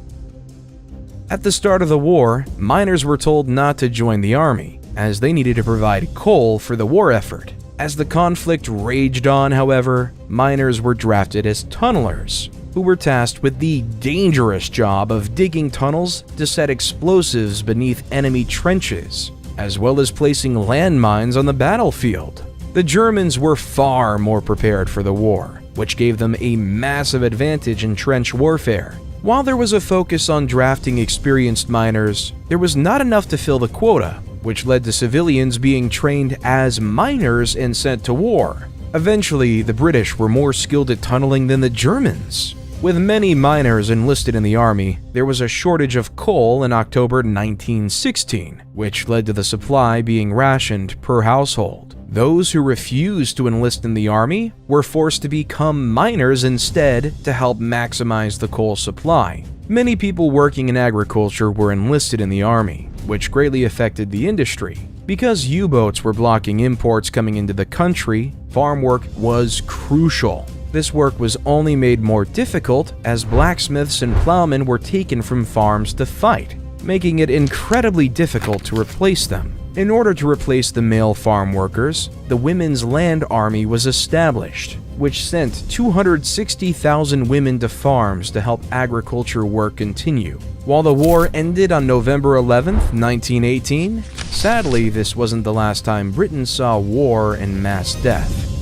At the start of the war, miners were told not to join the army, as they needed to provide coal for the war effort. As the conflict raged on, however, miners were drafted as tunnelers, who were tasked with the dangerous job of digging tunnels to set explosives beneath enemy trenches, as well as placing landmines on the battlefield. The Germans were far more prepared for the war, which gave them a massive advantage in trench warfare. While there was a focus on drafting experienced miners, there was not enough to fill the quota, which led to civilians being trained as miners and sent to war. Eventually, the British were more skilled at tunneling than the Germans. With many miners enlisted in the army, there was a shortage of coal in October 1916, which led to the supply being rationed per household. Those who refused to enlist in the army were forced to become miners instead to help maximize the coal supply. Many people working in agriculture were enlisted in the army, which greatly affected the industry. Because U-boats were blocking imports coming into the country, farm work was crucial. This work was only made more difficult as blacksmiths and plowmen were taken from farms to fight, making it incredibly difficult to replace them. In order to replace the male farm workers, the Women's Land Army was established, which sent 260,000 women to farms to help agriculture work continue. While the war ended on November 11, 1918, sadly, this wasn't the last time Britain saw war and mass death.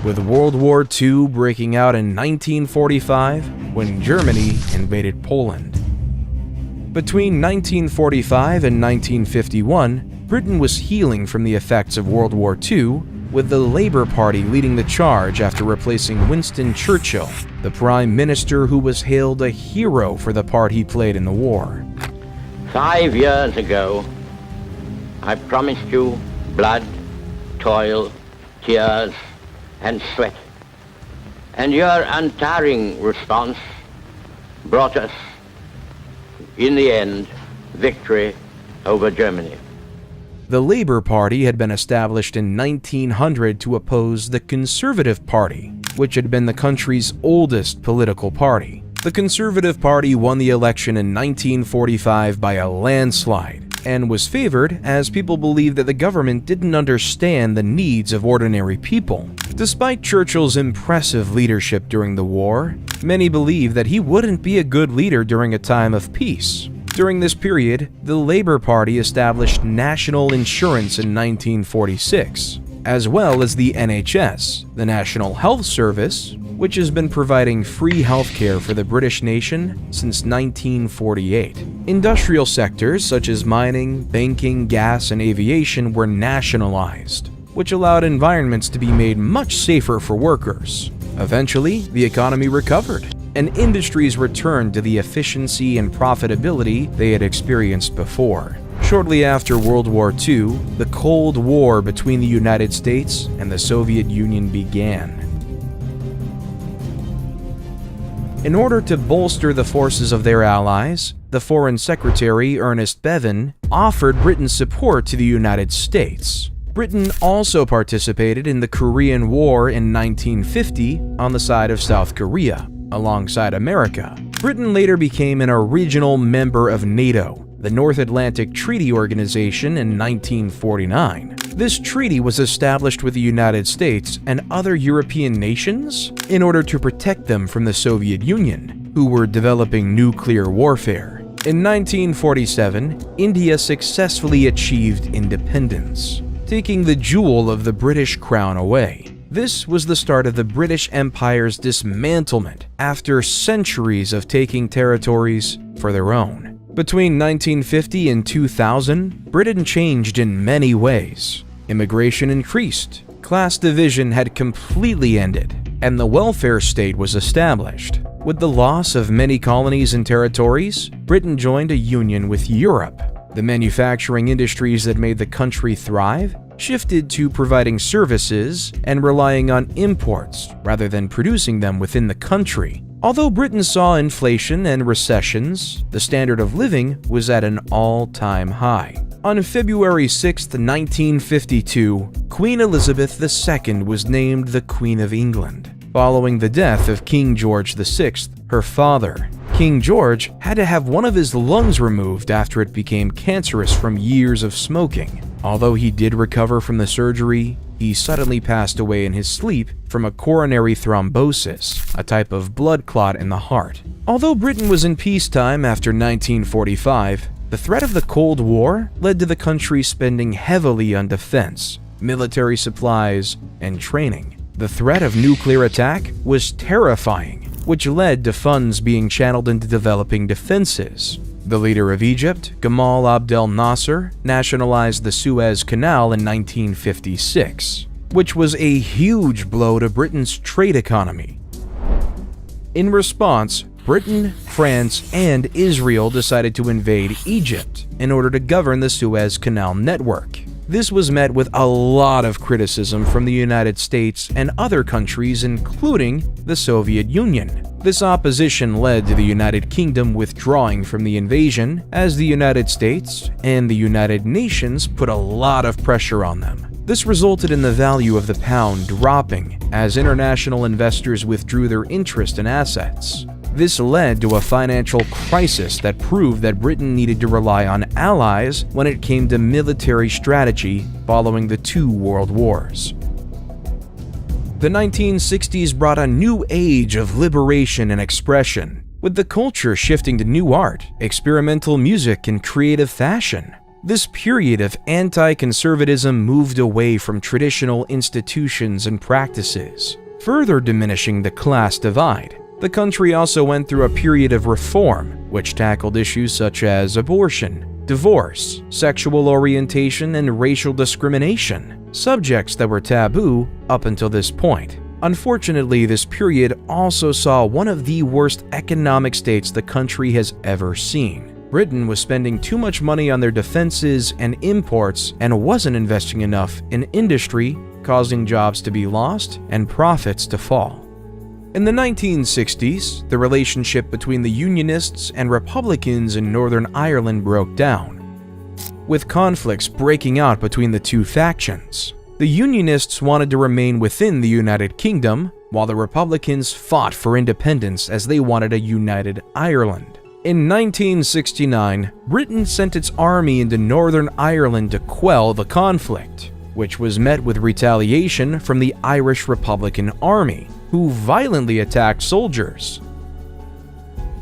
With World War II breaking out in 1945 when Germany invaded Poland. Between 1945 and 1951, Britain was healing from the effects of World War II, with the Labour Party leading the charge after replacing Winston Churchill, the Prime Minister who was hailed a hero for the part he played in the war. 5 years ago, I promised you blood, toil, tears, and sweat. And your untiring response brought us, in the end, victory over Germany. The Labour Party had been established in 1900 to oppose the Conservative Party, which had been the country's oldest political party. The Conservative Party won the election in 1945 by a landslide, and was favored as people believed that the government didn't understand the needs of ordinary people. Despite Churchill's impressive leadership during the war, many believed that he wouldn't be a good leader during a time of peace. During this period, the Labour Party established national insurance in 1946, as well as the NHS, the National Health Service, which has been providing free healthcare for the British nation since 1948. Industrial sectors such as mining, banking, gas, and aviation were nationalized, which allowed environments to be made much safer for workers. Eventually, the economy recovered, and industries returned to the efficiency and profitability they had experienced before. Shortly after World War II, the Cold War between the United States and the Soviet Union began. In order to bolster the forces of their allies, the Foreign Secretary, Ernest Bevin, offered Britain's support to the United States. Britain also participated in the Korean War in 1950 on the side of South Korea, alongside America. Britain later became an original member of NATO, the North Atlantic Treaty Organization, in 1949. This treaty was established with the United States and other European nations in order to protect them from the Soviet Union, who were developing nuclear warfare. In 1947, India successfully achieved independence, taking the jewel of the British crown away. This was the start of the British Empire's dismantlement after centuries of taking territories for their own. Between 1950 and 2000, Britain changed in many ways. Immigration increased, class division had completely ended, and the welfare state was established. With the loss of many colonies and territories, Britain joined a union with Europe. The manufacturing industries that made the country thrive shifted to providing services and relying on imports rather than producing them within the country. Although Britain saw inflation and recessions, the standard of living was at an all-time high. On February 6, 1952, Queen Elizabeth II was named the Queen of England. following the death of King George VI, her father. King George had to have one of his lungs removed after it became cancerous from years of smoking. Although he did recover from the surgery, he suddenly passed away in his sleep from a coronary thrombosis, a type of blood clot in the heart. Although Britain was in peacetime after 1945, the threat of the Cold War led to the country spending heavily on defense, military supplies, and training. The threat of nuclear attack was terrifying, which led to funds being channeled into developing defenses. The leader of Egypt, Gamal Abdel Nasser, nationalized the Suez Canal in 1956, which was a huge blow to Britain's trade economy. In response, Britain, France, and Israel decided to invade Egypt in order to govern the Suez Canal network. This was met with a lot of criticism from the United States and other countries, including the Soviet Union. This opposition led to the United Kingdom withdrawing from the invasion, as the United States and the United Nations put a lot of pressure on them. This resulted in the value of the pound dropping as international investors withdrew their interest in assets. This led to a financial crisis that proved that Britain needed to rely on allies when it came to military strategy following the two world wars. The 1960s brought a new age of liberation and expression, with the culture shifting to new art, experimental music, and creative fashion. This period of anti-conservatism moved away from traditional institutions and practices, further diminishing the class divide. The country also went through a period of reform, which tackled issues such as abortion, divorce, sexual orientation, and racial discrimination, subjects that were taboo up until this point. Unfortunately, this period also saw one of the worst economic states the country has ever seen. Britain was spending too much money on their defenses and imports and wasn't investing enough in industry, causing jobs to be lost and profits to fall. In the 1960s, the relationship between the Unionists and Republicans in Northern Ireland broke down, with conflicts breaking out between the two factions. The Unionists wanted to remain within the United Kingdom, while the Republicans fought for independence as they wanted a united Ireland. In 1969, Britain sent its army into Northern Ireland to quell the conflict, which was met with retaliation from the Irish Republican Army, who violently attacked soldiers.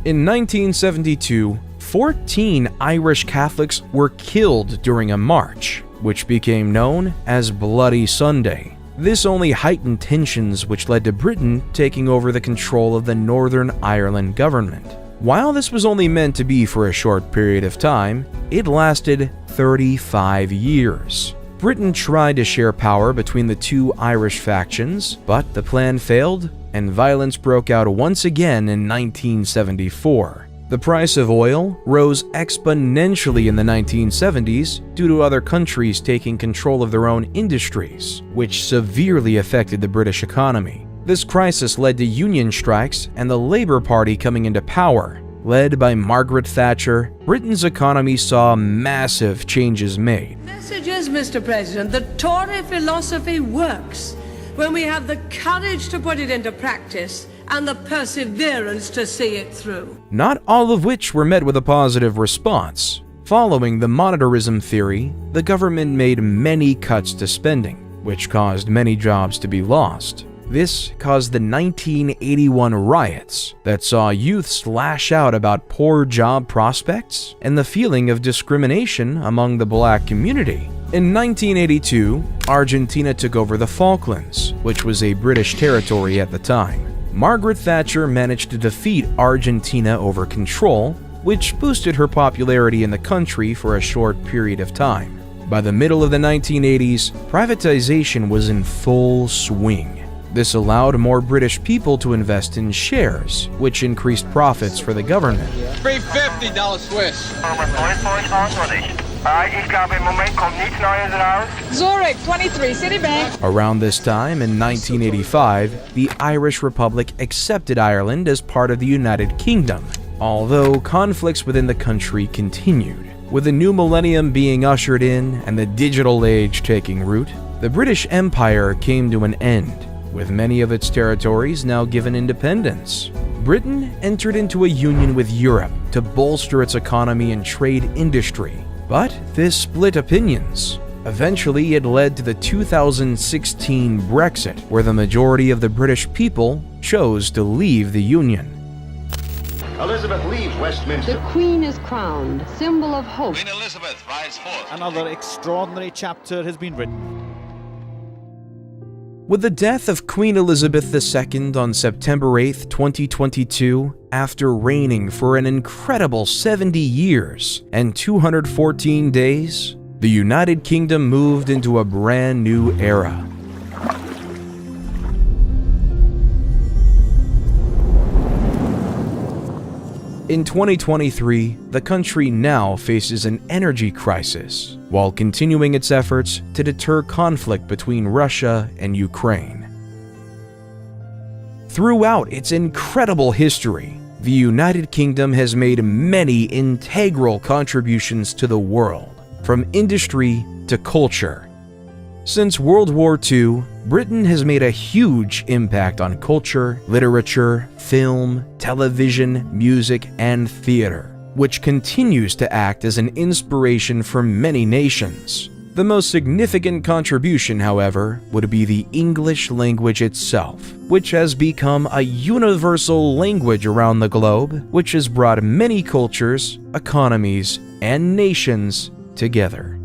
In 1972, 14 Irish Catholics were killed during a march, which became known as Bloody Sunday. This only heightened tensions, which led to Britain taking over the control of the Northern Ireland government. While this was only meant to be for a short period of time, it lasted 35 years. Britain tried to share power between the two Irish factions, but the plan failed and violence broke out once again in 1974. The price of oil rose exponentially in the 1970s due to other countries taking control of their own industries, which severely affected the British economy. This crisis led to union strikes and the Labour Party coming into power. Led by Margaret Thatcher, Britain's economy saw massive changes made. The message is, Mr. President, the Tory philosophy works when we have the courage to put it into practice and the perseverance to see it through. Not all of which were met with a positive response. Following the monetarism theory, the government made many cuts to spending, which caused many jobs to be lost. This caused the 1981 riots that saw youths lash out about poor job prospects and the feeling of discrimination among the black community. In 1982, Argentina took over the Falklands, which was a British territory at the time. Margaret Thatcher managed to defeat Argentina over control, which boosted her popularity in the country for a short period of time. By the middle of the 1980s, privatization was in full swing. This allowed more British people to invest in shares, which increased profits for the government. $350 Swiss. Zurich, 23, Citibank. Around this time, in 1985, the Irish Republic accepted Ireland as part of the United Kingdom, although conflicts within the country continued. With the new millennium being ushered in and the digital age taking root, the British Empire came to an end. with many of its territories now given independence. Britain entered into a union with Europe to bolster its economy and trade industry, but this split opinions. Eventually, it led to the 2016 Brexit, where the majority of the British people chose to leave the Union. Elizabeth leaves Westminster. The Queen is crowned, symbol of hope. Queen Elizabeth rides forth. Another extraordinary chapter has been written. With the death of Queen Elizabeth II on September 8, 2022, after reigning for an incredible 70 years and 214 days, the United Kingdom moved into a brand new era. In 2023, the country now faces an energy crisis, while continuing its efforts to deter conflict between Russia and Ukraine. Throughout its incredible history, the United Kingdom has made many integral contributions to the world, from industry to culture. Since World War II, Britain has made a huge impact on culture, literature, film, television, music, and theater, which continues to act as an inspiration for many nations. The most significant contribution, however, would be the English language itself, which has become a universal language around the globe, which has brought many cultures, economies, and nations together.